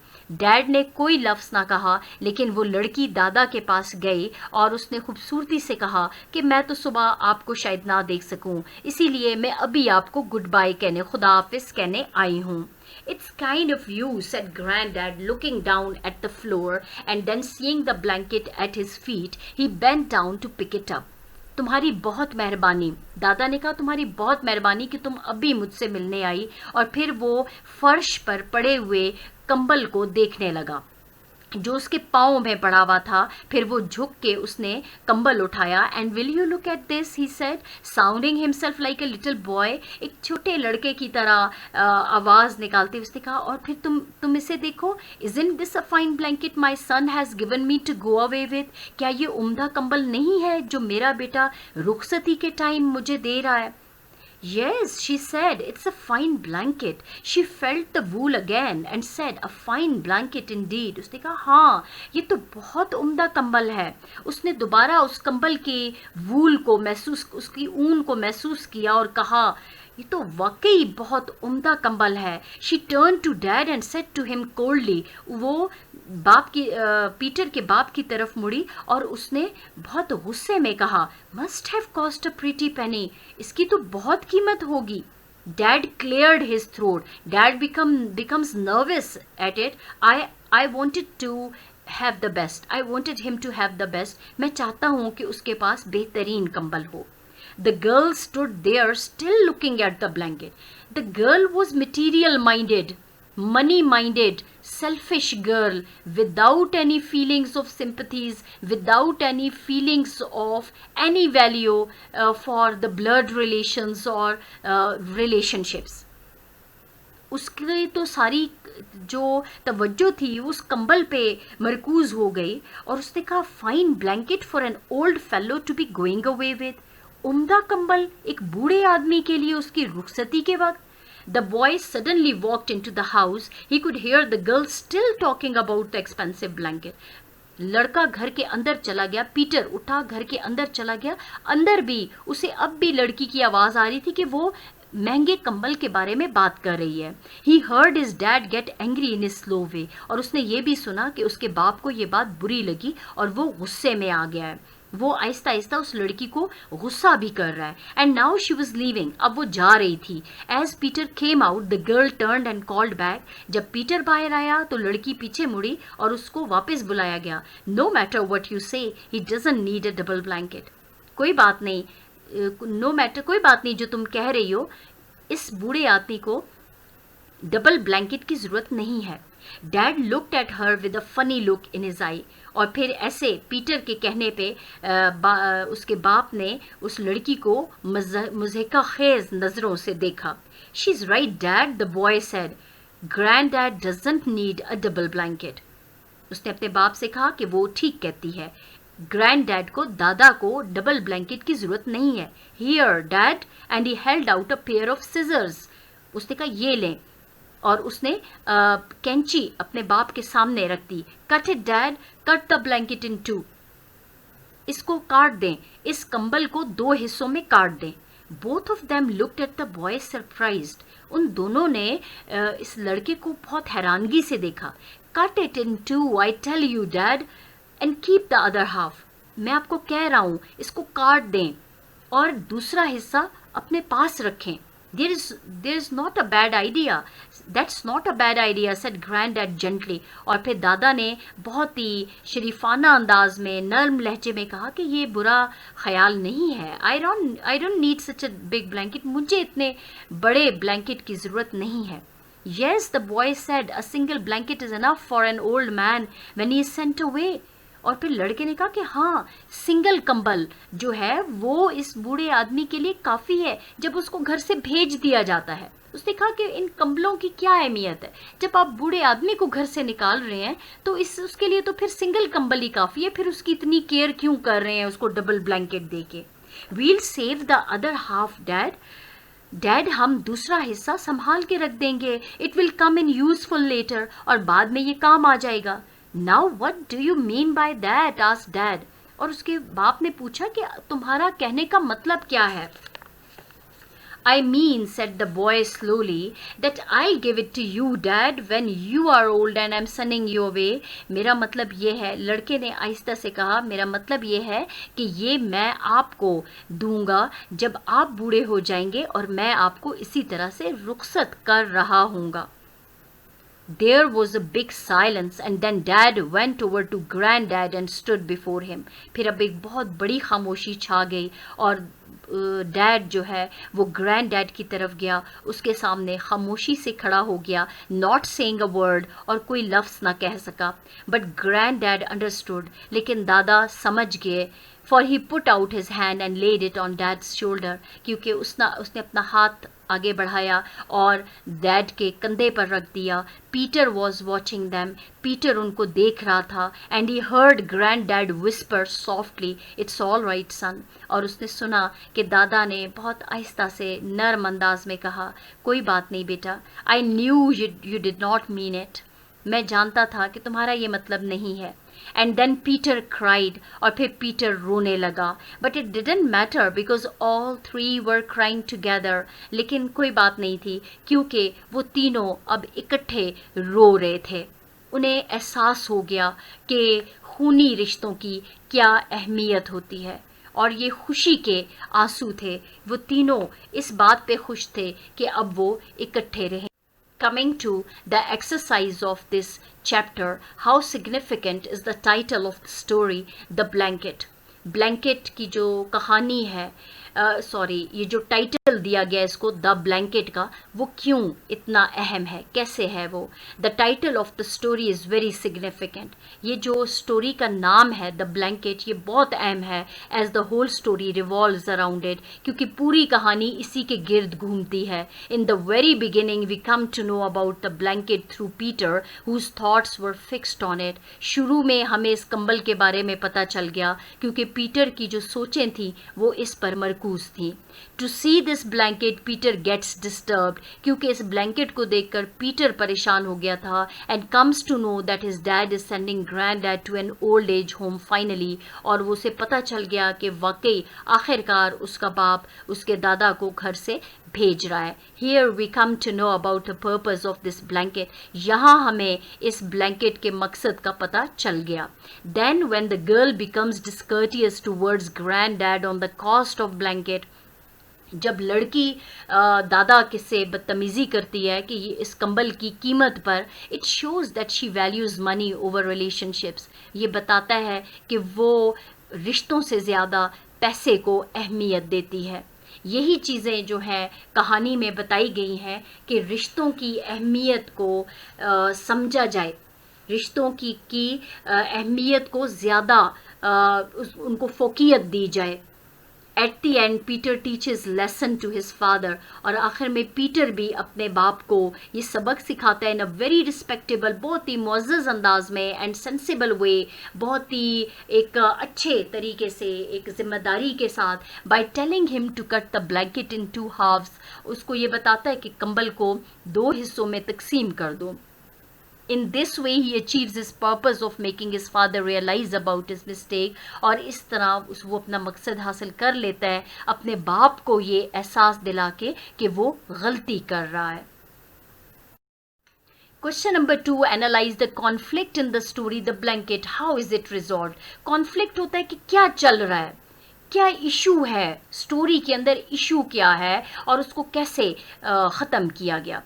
Dad ने कोई लफ्ज़ ना कहा, लेकिन वो लड़की दादा के पास गई और उसने खूबसूरती से कहा कि मैं तो सुबह आपको शायद ना देख सकूं, इसीलिए मैं अभी आपको गुड बाय कहने, खुदा हाफिज़ कहने आई हूँ। It's kind of you, said Granddad, looking down at the floor, and then seeing the blanket at his feet, he bent down to pick it up. तुम्हारी बहुत मेहरबानी, दादा ने कहा, तुम्हारी बहुत मेहरबानी कि तुम अभी मुझसे मिलने आई। और फिर वो फर्श पर पड़े हुए कंबल को देखने लगा जो उसके पाँव में पड़ा हुआ था। फिर वो झुक के उसने कंबल उठाया। And will you look at this, he said, sounding himself like a little boy, एक छोटे लड़के की तरह आवाज़ निकालते उसने कहा, और फिर तुम इसे देखो, isn't this a fine blanket my son has given me to go away with, क्या ये उम्दा कंबल नहीं है जो मेरा बेटा रुखसती के टाइम मुझे दे रहा है? Yes, she said, it's a fine blanket. She felt the wool again and said, a fine blanket indeed. उसने कहा, हाँ, ये तो बहुत उम्दा कंबल है। उसने दोबारा उस कंबल के वूल को महसूस, उसकी ऊन को महसूस किया और कहा, ये तो वाकई बहुत उम्दा कंबल है। She turned to Dad and said to him coldly. वो पीटर के बाप की तरफ मुड़ी और उसने बहुत गुस्से में कहा, must have cost a pretty penny. इसकी तो बहुत कीमत होगी। Dad cleared his throat. Dad becomes nervous at it. I wanted to have the best. I wanted him to have the best. मैं चाहता हूँ कि उसके पास बेहतरीन कंबल हो। The girl stood there still looking at the blanket. The girl was material-minded, money-minded, selfish girl without any feelings of sympathies, without any feelings of any value for the blood relations or relationships. उसकी तो सारी जो तवज्जो थी उस कंबल पे मरकूज हो गई और उसने कहा, fine blanket for an old fellow to be going away with, उम्दा कंबल एक बूढ़े आदमी के लिए उसकी रुखसती के वक्त। The boy suddenly walked into the house. He could hear the girl still talking about the expensive blanket. लड़का घर के अंदर चला गया, पीटर उठा घर के अंदर चला गया। अंदर भी उसे अब भी लड़की की आवाज़ आ रही थी कि वो महंगे कंबल के बारे में बात कर रही है। He heard his dad get angry in his slow way. और उसने ये भी सुना कि उसके बाप को ये बात बुरी लगी और वो गुस्से में आ गया है। वो आहिस्ता आहिस्ता उस लड़की को गुस्सा भी कर रहा है। And now she was leaving, अब वो जा रही थी। As Peter came out the girl turned and called back. जब पीटर बाहर आया तो लड़की पीछे मुड़ी और उसको वापस बुलाया गया। नो मैटर वट यू से, he doesn't need a double blanket. कोई बात नहीं, नो मैटर, कोई बात नहीं जो तुम कह रही हो, इस बूढ़े आदमी को डबल ब्लैंकेट की ज़रूरत नहीं है। Dad looked at her with a funny look in his eye. और फिर ऐसे पीटर के कहने पे उसके बाप ने उस लड़की को मुज़हिका खेज नज़रों से देखा। She is right dad, the boy said, grand dad doesn't need a double blanket. उसने अपने बाप से कहा कि वो ठीक कहती है, ग्रैंड डैड को, दादा को डबल ब्लैंकेट की जरूरत नहीं है। Here dad, and he held out a pair of scissors. उसने कहा ये लें, और उसने कैंची अपने बाप के सामने रख दी। Cut it dad, cut the blanket in two. इसको काट दें, इस कंबल को 2 हिस्सों में काट दें। Both of them looked at the boy surprised. उन दोनों ने इस लड़के को बहुत हैरानगी से देखा। Cut it in two, I tell you dad, and keep the other half. मैं आपको कह रहा हूं, इसको काट दें और दूसरा हिस्सा अपने पास रखें। there is not a bad idea, that's not a bad idea, said granddad gently। और फिर दादा ने बहुत ही शरीफाना अंदाज में, नर्म लहजे में कहा कि ये बुरा ख्याल नहीं है। I don't need such a big blanket, मुझे इतने बड़े ब्लैंकेट की ज़रूरत नहीं है। Yes, the boy said, a single blanket is enough for an old man when he is sent away। और फिर लड़के ने कहा कि हाँ, सिंगल कंबल जो है वो इस बूढ़े आदमी के लिए काफ़ी है जब उसको घर से भेज दिया जाता है। उसने कहा कि इन कंबलों की क्या अहमियत है, जब आप बूढ़े आदमी को घर से निकाल रहे हैं तो उसके लिए तो फिर सिंगल कंबल ही काफ़ी है, फिर उसकी इतनी केयर क्यों कर रहे हैं उसको डबल ब्लैंकेट दे के। We'll save the other half dad, dad हम दूसरा हिस्सा संभाल के रख देंगे, it will come in useful later, और बाद में ये काम आ जाएगा। Now what do you mean by that, asked dad. और उसके बाप ने पूछा कि तुम्हारा कहने का मतलब क्या है। I mean, said the boy slowly, that I'll give it to you, Dad, when you are old and I'm sending you away। मेरा मतलब ये है, लड़के ने आहिस्ता से कहा, मेरा मतलब ये है कि ये मैं आपको दूंगा जब आप बूढ़े हो जाएंगे और मैं आपको इसी तरह से रुखसत कर रहा हूँगा। There was a big silence and then Dad went over to Granddad and stood before him। फिर अब एक बहुत बड़ी खामोशी छा गई और डैड जो है वो ग्रैंड डैड की तरफ गया, उसके सामने खामोशी से खड़ा हो गया, नॉट सेइंग अ वर्ड, और कोई लफ्ज़ ना कह सका। बट ग्रैंड डैड अंडरस्टूड, लेकिन दादा समझ गए। For he put out his hand and laid it on dad's shoulder, क्योंकि उसने अपना हाथ आगे बढ़ाया और डैड के कंधे पर रख दिया। Peter was watching them, Peter उनको देख रहा था। And he heard grand dad whisper softly, it's all right son. और उसने सुना कि दादा ने बहुत आहिस्ता से नर्म अंदाज में कहा, कोई बात नहीं बेटा, I knew you did not mean it, मैं जानता था कि तुम्हारा ये मतलब नहीं है। एंड देन पीटर क्राइड, और फिर पीटर रोने लगा। But it didn't matter because all three were crying together, लेकिन कोई बात नहीं थी क्योंकि वो तीनों अब इकट्ठे रो रहे थे। उन्हें एहसास हो गया कि खूनी रिश्तों की क्या अहमियत होती है, और ये खुशी के आंसू थे। वो तीनों इस बात पे खुश थे कि अब वो इकट्ठे रहे। Coming to the exercise of this chapter, how significant is the title of the story, The Blanket। Blanket की जो कहानी है, ये जो टाइटल दिया गया इसको द ब्लैंकेट का, वो क्यों इतना अहम है, कैसे है वो। The title of the story is very significant. ये जो स्टोरी का नाम है द ब्लैंकेट, ये बहुत अहम है, as the whole story revolves around it, क्योंकि पूरी कहानी इसी के गिर्द घूमती है। In the very beginning we come to know about the blanket through Peter whose thoughts were fixed on it. शुरू में हमें इस कंबल के बारे में पता चल गया क्योंकि पीटर की जो सोचें थी वो इस पर मरकूज थी। To see this blanket Peter gets disturbed, क्योंकि इस ब्लैंकेट को देखकर पीटर परेशान हो गया था। And comes to know that his dad is sending grand dad to an old age home finally, और वो उसे पता चल गया कि वाकई आखिरकार उसका बाप उसके दादा को घर से भेज रहा है। Here we come to know about the purpose of this blanket। यहाँ हमें इस ब्लैंकेट के मकसद का पता चल गया। Then when the girl becomes discourteous towards granddad on the cost of blanket, जब लड़की दादा किससे बदतमीज़ी करती है कि इस कंबल की कीमत पर, it shows that she values money over relationships. ये बताता है कि वो रिश्तों से ज़्यादा पैसे को अहमियत देती है। यही चीज़ें जो है कहानी में बताई गई हैं कि रिश्तों की अहमियत को समझा जाए, रिश्तों की अहमियत को ज़्यादा उनको फोकियत दी जाए। At the end Peter teaches lesson to his father, और आखिर में पीटर भी अपने बाप को ये सबक सिखाता है इन अ वेरी रिस्पेक्टेबल, बहुत ही मुअज़्ज़ज़ अंदाज में एंड सेंसिबल वे, बहुत ही एक अच्छे तरीके से, एक जिम्मेदारी के साथ, by telling him to cut the blanket in 2 halves. उसको ये बताता है कि कंबल को 2 हिस्सों में तकसीम कर दो। In this way he achieves his purpose of making his father realize about his mistake, और इस तरह वो अपना मकसद हासिल कर लेता है अपने बाप को ये एहसास दिला के कि वो गलती कर रहा है। Question number 2, analyze the conflict in the story The Blanket. How is it resolved? Conflict होता है कि क्या चल रहा है, क्या इशू है, स्टोरी के अंदर इशू क्या है और उसको कैसे ख़त्म किया गया।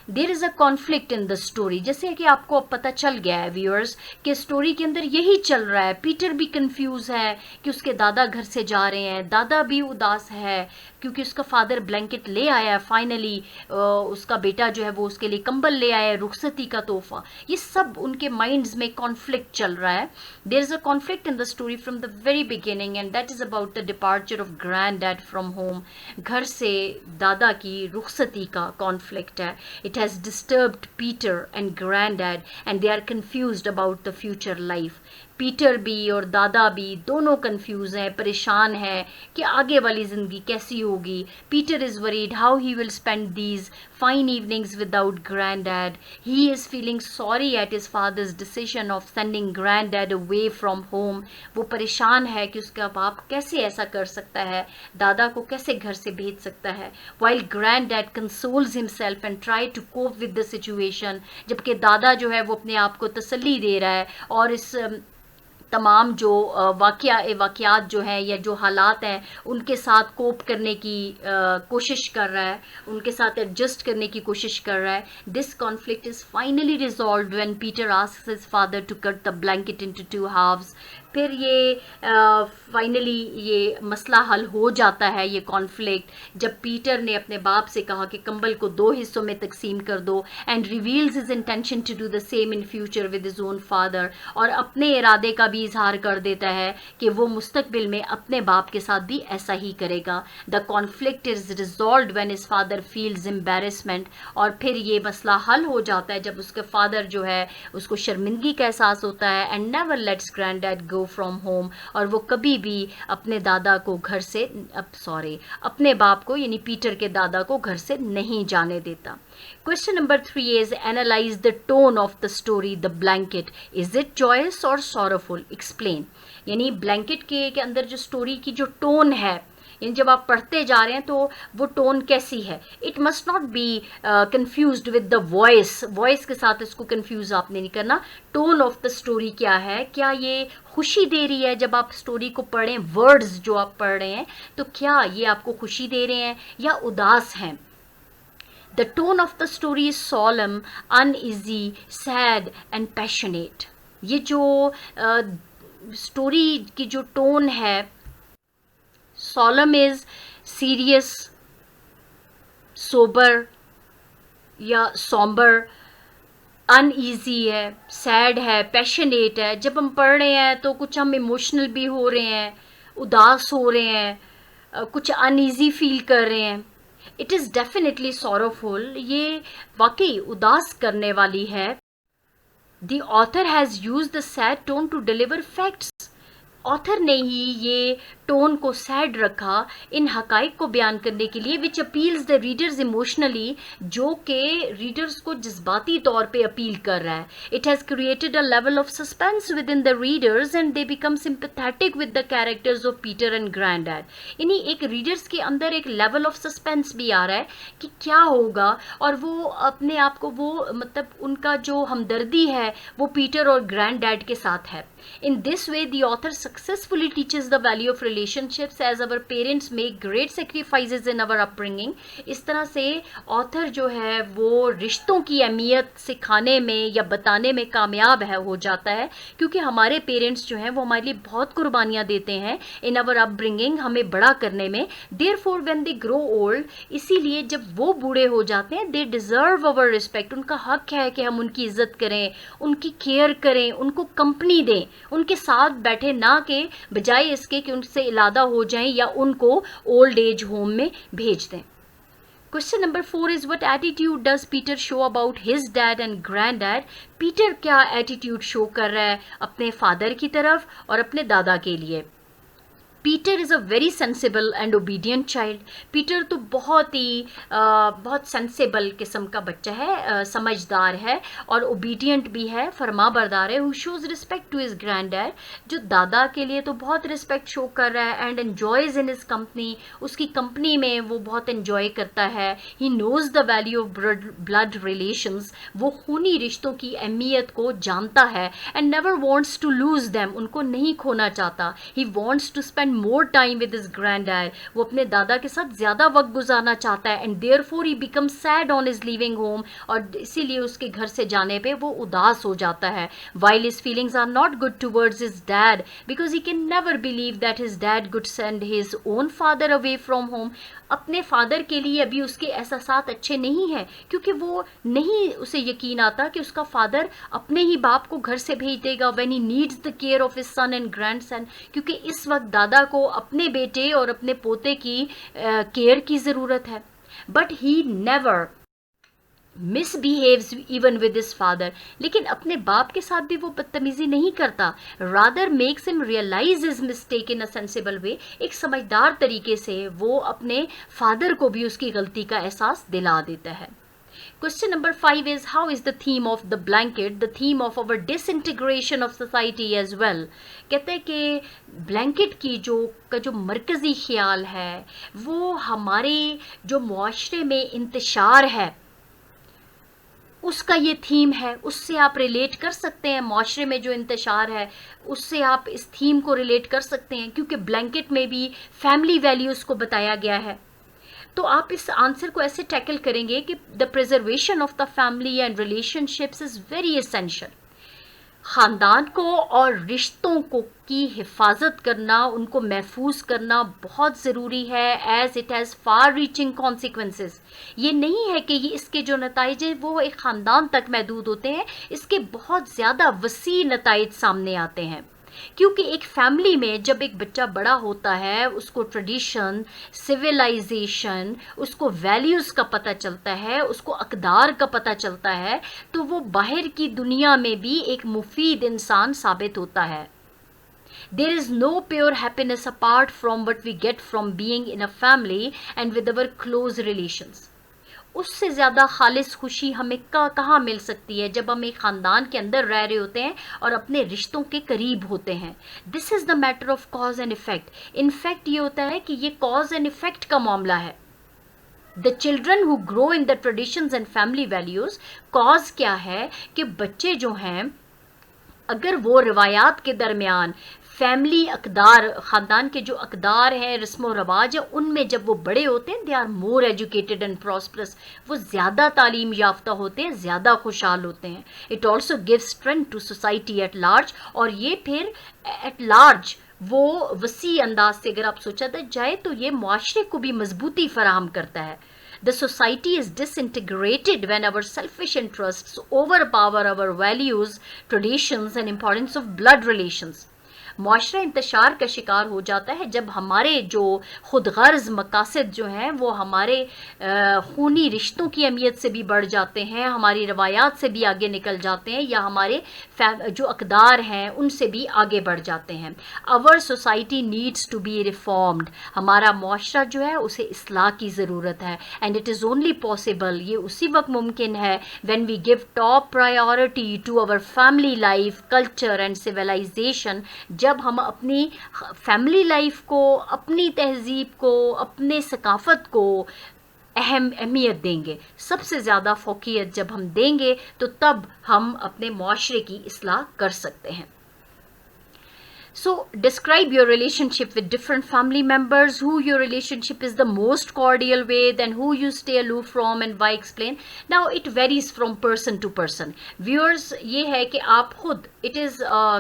There is a conflict in the story, जैसे कि आपको अब पता चल गया है व्यूअर्स कि स्टोरी के अंदर यही चल रहा है। पीटर भी कंफ्यूज है कि उसके दादा घर से जा रहे हैं, दादा भी उदास है क्योंकि उसका फादर ब्लैंकेट ले आया है फाइनली, उसका बेटा जो है वो उसके लिए कंबल ले आया है, रुखसती का तोहफा, ये सब उनके माइंड्स में कॉन्फ्लिक्ट चल रहा है। There is a conflict in the story from the very beginning and that is about the departure of grand dad from home. घर से दादा की रुखसती का कॉन्फ्लिक्ट है। It has disturbed Peter and Granddad and they are confused about the future life. Peter भी और दादा भी दोनों कंफ्यूज हैं, परेशान हैं कि आगे वाली ज़िंदगी कैसी होगी। Peter is worried how he will spend these fine evenings without grand dad. He is feeling sorry at his father's decision of sending grand dad away from home. वो परेशान है कि उसका बाप कैसे ऐसा कर सकता है, दादा को कैसे घर से भेज सकता है। While grand dad consoles himself and try to cope with the situation, जबकि दादा जो है वो अपने आप को तसल्ली दे रहा है और इस तमाम जो वाक़यात जो हैं या जो हालात हैं उनके साथ कोप करने की कोशिश कर रहा है, उनके साथ एडजस्ट करने की कोशिश कर रहा है। This conflict is finally resolved when Peter asks his father to cut the blanket into 2 halves. फिर ये फाइनली ये मसला हल हो जाता है, ये कॉन्फ्लिक्ट, जब पीटर ने अपने बाप से कहा कि कंबल को 2 हिस्सों में तकसीम कर दो and reveals his intention to do the same in future with his own father, और अपने इरादे का भी इजहार कर देता है कि वो मुस्तकबिल में अपने बाप के साथ भी ऐसा ही करेगा। The conflict is resolved when his father feels embarrassment, और फिर ये मसला हल हो जाता है जब उसके फादर जो है उसको शर्मिंदगी का एहसास होता है and never lets granddad go from home, और वो कभी भी अपने दादा को घर से अपने बाप को यानी पीटर के दादा को घर से नहीं जाने देता। Question number 3 is analyse the tone of the story the blanket, is it joyous or sorrowful, explain. यानी ब्लैंकेट के अंदर जो स्टोरी की जो टोन है, यानी जब आप पढ़ते जा रहे हैं तो वो टोन कैसी है। It must not be confused with the voice के साथ इसको कंफ्यूज आपने नहीं करना। टोन ऑफ द स्टोरी क्या है, क्या ये खुशी दे रही है जब आप स्टोरी को पढ़ें, वर्ड्स जो आप पढ़ रहे हैं तो क्या ये आपको खुशी दे रहे हैं या उदास हैं। The tone of the story is solemn, uneasy, sad and passionate। ये जो स्टोरी की जो टोन है, solemn is serious, sober या somber, uneasy है, sad है, passionate है। जब हम पढ़ रहे हैं तो कुछ हम इमोशनल भी हो रहे हैं, उदास हो रहे हैं, कुछ uneasy फील कर रहे हैं। इट इज़ डेफिनेटली sorrowful, ये वाकई उदास करने वाली है। The author has used the sad tone to deliver facts। Author ने ही ये टोन को सैड रखा इन हकाइक को बयान करने के लिए, विच अपील्स द रीडर्स इमोशनली, जो कि रीडर्स को जज्बाती तौर पे अपील कर रहा है। It has created a level of suspense within the readers and they become sympathetic with the characters of Peter and granddad. यानी एक रीडर्स के अंदर एक लेवल ऑफ सस्पेंस भी आ रहा है कि क्या होगा, और वो अपने आप को वो मतलब उनका जो हमदर्दी है वो पीटर और ग्रैंडडैड के साथ है। In this way, the author successfully teaches the value of relationships as our parents make great sacrifices in our upbringing। इस तरह से ऑथर जो है वो रिश्तों की अहमियत सिखाने में या बताने में कामयाब हो जाता है, क्योंकि हमारे पेरेंट्स जो हैं वो हमारे लिए बहुत कुर्बानियाँ देते हैं इन आवर अपब्रिंगिंग, हमें बड़ा करने में। Therefore, when they grow old, इसीलिए जब वो बूढ़े हो जाते हैं, they deserve our respect। उनका हक है कि हम उनकी इज्जत करें, उनकी केयर करें, उनको कंपनी दें, उनके साथ बैठे, ना के बजाय इसके कि उनसे इलादा हो जाएं या उनको ओल्ड एज होम में भेज दें। Question number 4 is what attitude does Peter show about his dad and grand dad. Peter क्या एटीट्यूड शो कर रहा है अपने फादर की तरफ और अपने दादा के लिए। Peter is a very sensible and obedient child. Peter तो बहुत सेंसिबल किस्म का बच्चा है, समझदार है और ओबीडियंट भी है, फरमा बरदार है। Who shows respect to his grand dad, जो दादा के लिए तो बहुत रिस्पेक्ट शो कर रहा है and enjoys in his company, उसकी कंपनी में वो बहुत एन्जॉय करता है। He knows the value of blood relations, वो खूनी रिश्तों की अहमियत को जानता है and never wants to lose them, उनको नहीं खोना चाहता। He wants to spend more time with his granddad, वो अपने दादा के साथ ज़्यादा वक्त गुजारना चाहता है and therefore he become sad on his living home, और इसीलिए उसके घर से जाने पे वो उदास हो जाता है। While his feelings are not good towards his dad because he can never believe that his dad could send his own father away from home. अपने फादर के लिए अभी उसके एहसासात अच्छे नहीं हैं क्योंकि वो नहीं उसे यकीन आता कि उसका फादर अपने ही बाप को घर से भेज देगा when he needs the care of his son and grandson, क्योंकि इस वक्त दादा को अपने बेटे और अपने पोते की केयर की ज़रूरत है। But he never misbehaves even with his father, लेकिन अपने बाप के साथ भी वो बदतमीजी नहीं करता, rather makes him realise his mistake in a sensible way, एक समझदार तरीके से वो अपने फादर को भी उसकी गलती का एहसास दिला देता है। Question number 5 is how is the theme of the blanket the theme of our disintegration of society as well। कहते हैं कि ब्लैंकेट की जो मरकज़ी ख्याल है वो हमारे जो मुआशरे में इंतशार है उसका ये थीम है। उससे आप रिलेट कर सकते हैं, माशरे में जो इंतशार है उससे आप इस थीम को रिलेट कर सकते हैं क्योंकि ब्लैंकेट में भी फैमिली वैल्यूज़ को बताया गया है। तो आप इस आंसर को ऐसे टैकल करेंगे कि the preservation of the family and relationships is very essential. ख़ानदान को और रिश्तों को की हिफाजत करना, उनको महफूज करना बहुत ज़रूरी है as it has far reaching consequences. ये नहीं है कि ये इसके जो नताइज हैं वो एक ख़ानदान तक महदूद होते हैं, इसके बहुत ज़्यादा वसी नताइज सामने आते हैं क्योंकि एक फैमिली में जब एक बच्चा बड़ा होता है उसको ट्रेडिशन, सिविलाइजेशन, उसको वैल्यूज़ का पता चलता है, उसको अक़दार का पता चलता है, तो वो बाहर की दुनिया में भी एक मुफीद इंसान साबित होता है। There is no pure happiness apart from what we get from being in a family and with our close relations। उससे ज़्यादा खालिस खुशी हमें कहाँ मिल सकती है जब हम एक ख़ानदान के अंदर रह रहे होते हैं और अपने रिश्तों के करीब होते हैं। This is the matter of cause and effect. In fact ये होता है कि ये कॉज एंड इफ़ेक्ट का मामला है। The children who grow in the traditions and family values, cause क्या है कि बच्चे जो हैं अगर वो रिवायात के दरमियान फैमिली अक़दार, ख़ानदान के जो अक़दार हैं, रस्म व रवाज हैं, उनमें जब वो बड़े होते हैं they are more educated and prosperous, वो ज़्यादा तालीम याफ्ता होते हैं, ज़्यादा खुशहाल होते हैं। It also gives strength to society at large, और ये फिर एट लार्ज वो वसी अंदाज से अगर आप सोचा जाए तो ये मुआशरे को भी मजबूती फराहम करता है। The society is disintegrated when our selfish interests overpower our values, traditions and importance of blood relations। मुआशरा इंतशार का शिकार हो जाता है जब हमारे जो खुद गर्ज मकासद जो हैं वो हमारे खूनी रिश्तों की अहमियत से भी बढ़ जाते हैं, हमारी रवायात से भी आगे निकल जाते हैं, या हमारे जो अक़दार हैं उनसे भी आगे बढ़ जाते हैं। Our society needs to be reformed, हमारा मुआशरा जो है उसे इस्लाह की ज़रूरत है। And it is only possible, ये उसी वक्त मुमकिन है when we give top priority to our family life, culture and civilisation. जब हम अपनी फैमिली लाइफ को, अपनी तहजीब को, अपने सकाफ़त को अहमियत देंगे, सबसे ज़्यादा फोकियत जब हम देंगे तो तब हम अपने मुआशरे की इस्लाह कर सकते हैं। So describe your relationship with different family members, who your relationship is the most cordial with and who you stay aloof from and why, explain। Now it varies from person to person। Viewers, ये है कि आप खुद, it is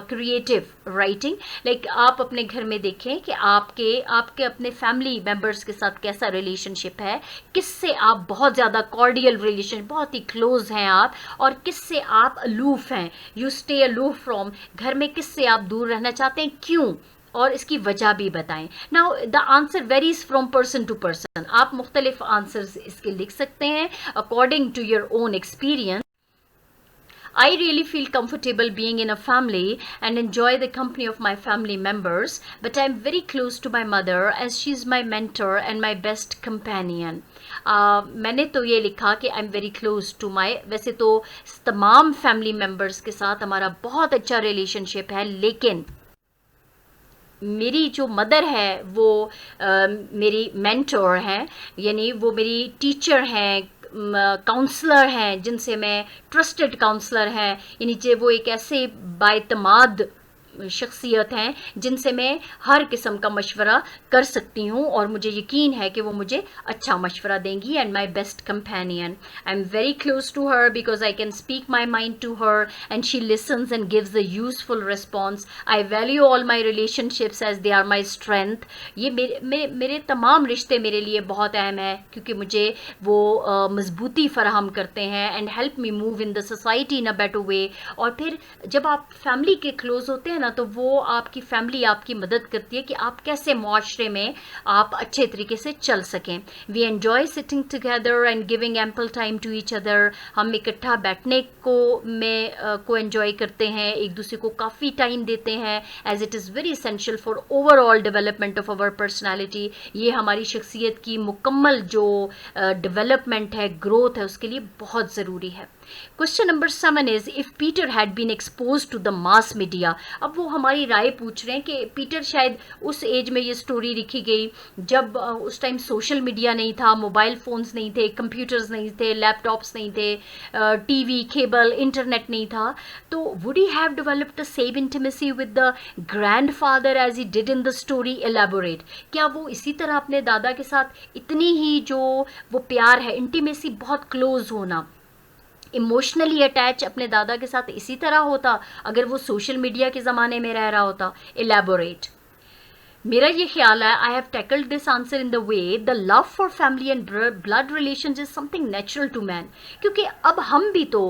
creative writing, like आप अपने घर में देखें कि आपके अपने फैमिली मेम्बर्स के साथ कैसा रिलेशनशिप है, किससे आप बहुत ज़्यादा कॉर्डियल रिलेशन, बहुत ही क्लोज हैं आप, और किससे आप अलूफ हैं, यू स्टे अलूफ फ्रॉम, घर में किससे आप दूर रहना चाहते हैं, क्यों, और इसकी वजह भी बताएं। Now the answer varies from person to person, आप मुख्तलिफ आंसर्स इसके लिख सकते हैं according to your own experience. I really feel comfortable being in a family and enjoy the company of my family members, but I'm very close to my mother as she's my mentor and my best companion. मैंने तो ये लिखा कि I am very close to my, वैसे तो तमाम family members के साथ हमारा बहुत अच्छा रिलेशनशिप है, लेकिन मेरी जो मदर है वो मेरी मेंटोर हैं, यानी वो मेरी टीचर हैं, काउंसलर हैं, जिनसे मैं ट्रस्टेड काउंसलर हैं, यानी वो एक ऐसे बाएतमाद शख्सियत हैं जिनसे मैं हर किस्म का मशवरा कर सकती हूँ और मुझे यकीन है कि वो मुझे अच्छा मशवरा देंगी। And my best companion, I am very close to her because I can speak my mind to her and she listens and gives the useful response. I value all my relationships as they are my strength. ये मेरे तमाम रिश्ते मेरे लिए बहुत अहम है क्योंकि मुझे वो मजबूती फराहम करते हैं and help me move in the society in a better way. और फिर जब आप फैमिली के क्लोज होते हैं तो वो आपकी फैमिली आपकी मदद करती है कि आप कैसे मुआशरे में आप अच्छे तरीके से चल सकें। We enjoy sitting together and giving ample time to each other. हम इकट्ठा बैठने को एंजॉय करते हैं, एक दूसरे को काफ़ी टाइम देते हैं as it is very essential for overall development of our personality. ये हमारी शख्सियत की मुकम्मल जो डेवलपमेंट है, ग्रोथ है, उसके लिए बहुत ज़रूरी है। Question number 7 is if Peter had been expose to the mass media. अब वो हमारी राय पूछ रहे हैं कि पीटर शायद उस एज में ये स्टोरी लिखी गई जब उस टाइम सोशल मीडिया नहीं था, मोबाइल फोन्स नहीं थे, कंप्यूटर्स नहीं थे, लैपटॉप्स नहीं थे, टीवी, केबल, इंटरनेट नहीं था, तो would he have developed the same intimacy with the grandfather as he did in the story? Elaborate. क्या वो इसी तरह अपने दादा के साथ इतनी ही जो वो प्यार है, इंटीमेसी, बहुत क्लोज होना, इमोशनली अटैच अपने दादा के साथ इसी तरह होता अगर वो सोशल मीडिया के ज़माने में रह रहा होता? एलैबोरेट। मेरा ये ख्याल है, I have tackled this answer in the way the love for family and blood relations is something natural to man. क्योंकि अब हम भी तो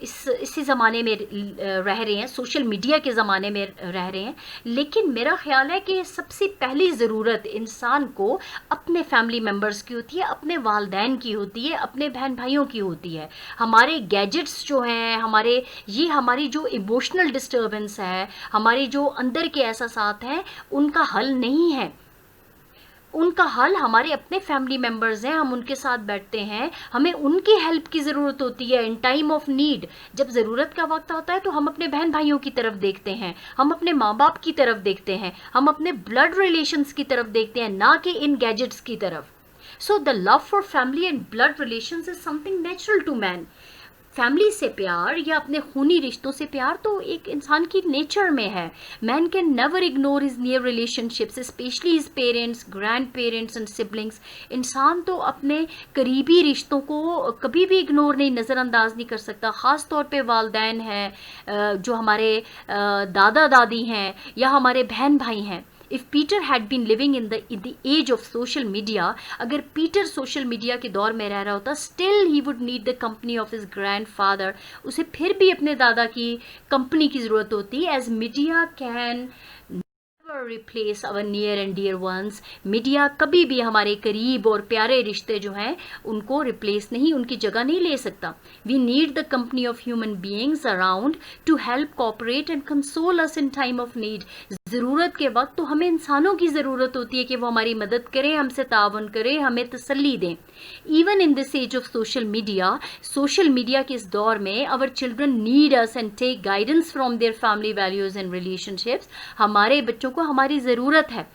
इसी ज़माने में रह रहे हैं, सोशल मीडिया के ज़माने में रह रहे हैं, लेकिन मेरा ख्याल है कि सबसे पहली ज़रूरत इंसान को अपने फैमिली मेम्बर्स की होती है, अपने वालदैन की होती है, अपने बहन भाइयों की होती है। हमारे गैजेट्स जो हैं, हमारी जो इमोशनल डिस्टर्बेंस है, हमारे जो अंदर के एहसासात हैं, उनका हल नहीं है। उनका हल हमारे अपने फैमिली मेंबर्स हैं, हम उनके साथ बैठते हैं, हमें उनकी हेल्प की ज़रूरत होती है इन टाइम ऑफ नीड। जब ज़रूरत का वक्त आता है तो हम अपने बहन भाइयों की तरफ देखते हैं, हम अपने माँ बाप की तरफ देखते हैं, हम अपने ब्लड रिलेशंस की तरफ देखते हैं, ना कि इन गैजेट्स की तरफ। So the love for family and blood relations is something natural to man. Family से प्यार या अपने खूनी रिश्तों से प्यार तो एक इंसान की नेचर में है। Man can never ignore his near relationships, specially his parents, grand parents and siblings. इंसान तो अपने करीबी रिश्तों को कभी भी इग्नोर नहीं, नज़रअंदाज नहीं कर सकता। ख़ास तौर पे वालदैन हैं, जो हमारे दादा दादी हैं या हमारे बहन भाई हैं। If Peter had been living in the age of social media, अगर पीटर सोशल मीडिया के दौर में रह रहा होता, still he would need the company of his grandfather. उसे फिर भी अपने दादा की कंपनी की ज़रूरत होती, as media can replace our near and dear ones. Media कभी भी हमारे करीब और प्यारे रिश्ते जो हैं उनको रिप्लेस नहीं, उनकी जगह नहीं ले सकता। We need the company of human beings around to help cooperate and console us in time of need. ज़रूरत के वक्त तो हमें इंसानों की ज़रूरत होती है कि वो हमारी मदद करें, हमसे ताउन करें, हमें तसल्ली दें। Even in this age of social media के इस दौर में our children need us and take guidance from their family values and relationships. हमारे बच्चों को हमारी ज़रूरत है,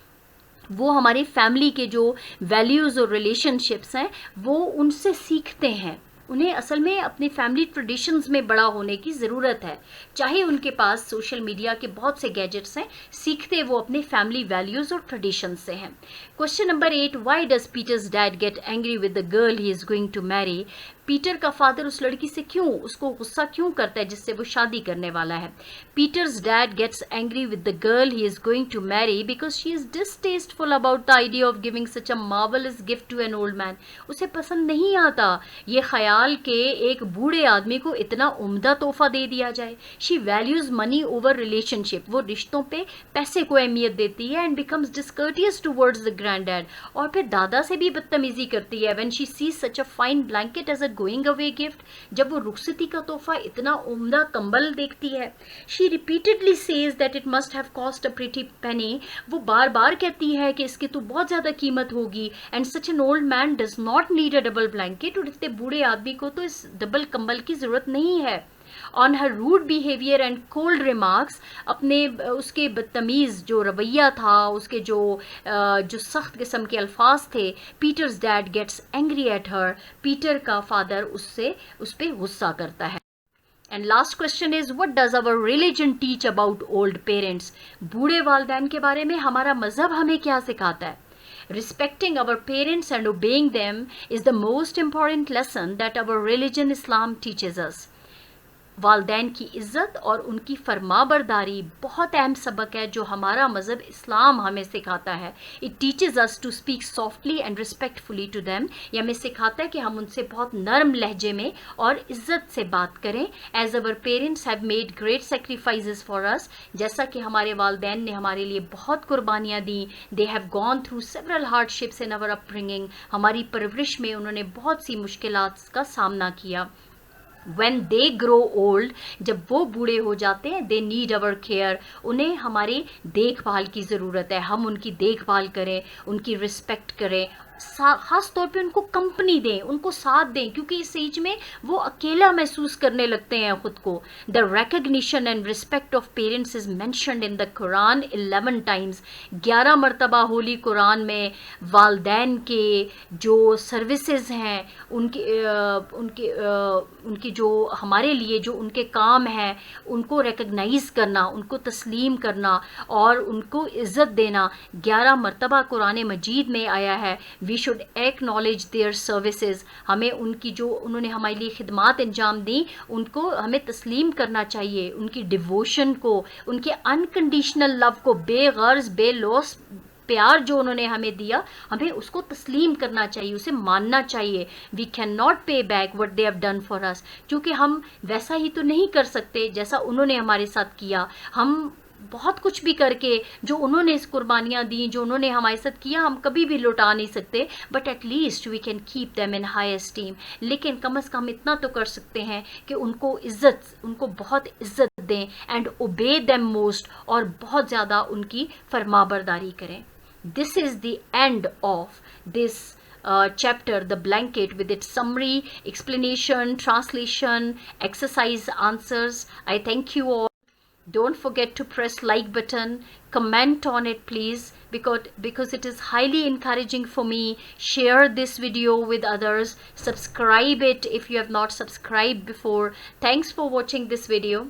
वो हमारी फैमिली के जो वैल्यूज़ और रिलेशनशिप्स हैं वो उनसे सीखते हैं। उन्हें असल में अपनी फैमिली ट्रेडिशंस में बड़ा होने की ज़रूरत है। चाहे उनके पास सोशल मीडिया के बहुत से गैजेट्स हैं, सीखते वो अपने फैमिली वैल्यूज़ और ट्रेडिशंस से हैं। Question number 8, why does Peter's dad get angry with the girl he is going to marry? Peter का फादर उस लड़की से क्यों, उसको गुस्सा क्यों करता है जिससे वो शादी करने वाला है? Peter's dad gets angry with the girl he is going to marry because she is distasteful about the idea of giving such a marvellous gift to an old man. उसे पसंद नहीं आता ये ख्याल के एक बूढ़े आदमी को इतना उम्दा तोहफा दे दिया जाए। She values money over relationship, वो रिश्तों पे पैसे को अहमियत देती है and becomes discourteous towards the grand dad, और फिर दादा से भी बदतमीजी करती है। When she sees such a fine blanket as a going away gift, जब वो रुखसती का तोहफा इतना उम्दा कंबल देखती है। She repeatedly says that it must have cost a pretty penny, वो बार बार कहती है कि इसकी तो बहुत ज्यादा कीमत होगी। And such an old man does not need a double blanket, और इतने बूढ़े आदमी को तो इस डबल कंबल की जरूरत नहीं है। On her rude behaviour and cold remarks, अपने उसके बदतमीज़ जो रवैया था, उसके जो सख्त किस्म के अल्फाज थे, Peter's dad gets angry at her, Peter का फादर उस पर गुस्सा करता है। And last question is what does our religion teach about old parents? बूढ़े वालदैन के बारे में हमारा मजहब हमें क्या सिखाता है? Respecting our parents and obeying them is the most important lesson that our religion Islam teaches us. वालदैन की इज़्ज़त और उनकी फरमाबरदारी बहुत अहम सबक है जो हमारा मज़हब इस्लाम हमें सिखाता है। It teaches us to speak softly and respectfully to them, ये हमें सिखाता है कि हम उनसे बहुत नरम लहजे में और इज़्ज़त से बात करें। As our parents have made great sacrifices for us, जैसा कि हमारे वालदैन ने हमारे लिए बहुत कुर्बानियाँ दी। They have gone through several hardships in our upbringing, हमारी परवरिश में उन्होंने बहुत सी मुश्किलात का सामना किया। When they grow old, जब वो बूढ़े हो जाते हैं, they need our care, उन्हें हमारी देखभाल की ज़रूरत है। हम उनकी देखभाल करें, उनकी रिस्पेक्ट करें, ख़ास तौर पे उनको कंपनी दें, उनको साथ दें, क्योंकि इस एज में वो अकेला महसूस करने लगते हैं ख़ुद को। The recognition and respect of parents is mentioned in the Quran 11 times, 11 मरतबा होली कुरान में वालदैन के जो सर्विसेज हैं, उनकी जो हमारे लिए जो उनके काम हैं, उनको रिकग्नाइज़ करना, उनको तस्लीम करना और उनको इज़्ज़त देना 11 मरतबा कुरान मजीद में आया है। We should acknowledge their services, हमें उनकी जो उन्होंने हमारे लिए खिदमात अंजाम दी उनको हमें तस्लीम करना चाहिए। उनकी डिवोशन को, उनके अनकंडीशनल लव को, बेगर्ज बेलौस प्यार जो उन्होंने हमें दिया, हमें उसको तस्लीम करना चाहिए, उसे मानना चाहिए। वी कैन नॉट पे back what they have done for us, क्योंकि हम वैसा ही तो नहीं कर सकते जैसा उन्होंने हमारे साथ किया। हम बहुत कुछ भी करके जो उन्होंने इस कुर्बानियाँ दी, जो उन्होंने हमारे साथ किया, हम कभी भी लौटा नहीं सकते, but at least we can keep them in high esteem. लेकिन कम से कम इतना तो कर सकते हैं कि उनको बहुत इज्जत दें एंड ओबे देम मोस्ट, और बहुत ज़्यादा उनकी फरमाबरदारी करें। This is the end of this chapter, The Blanket, with its summary, explanation, translation, exercise answers. I thank you all. Don't forget to press like button, comment on it please, because it is highly encouraging for me. Share this video with others, subscribe it if you have not subscribed before. Thanks for watching this video.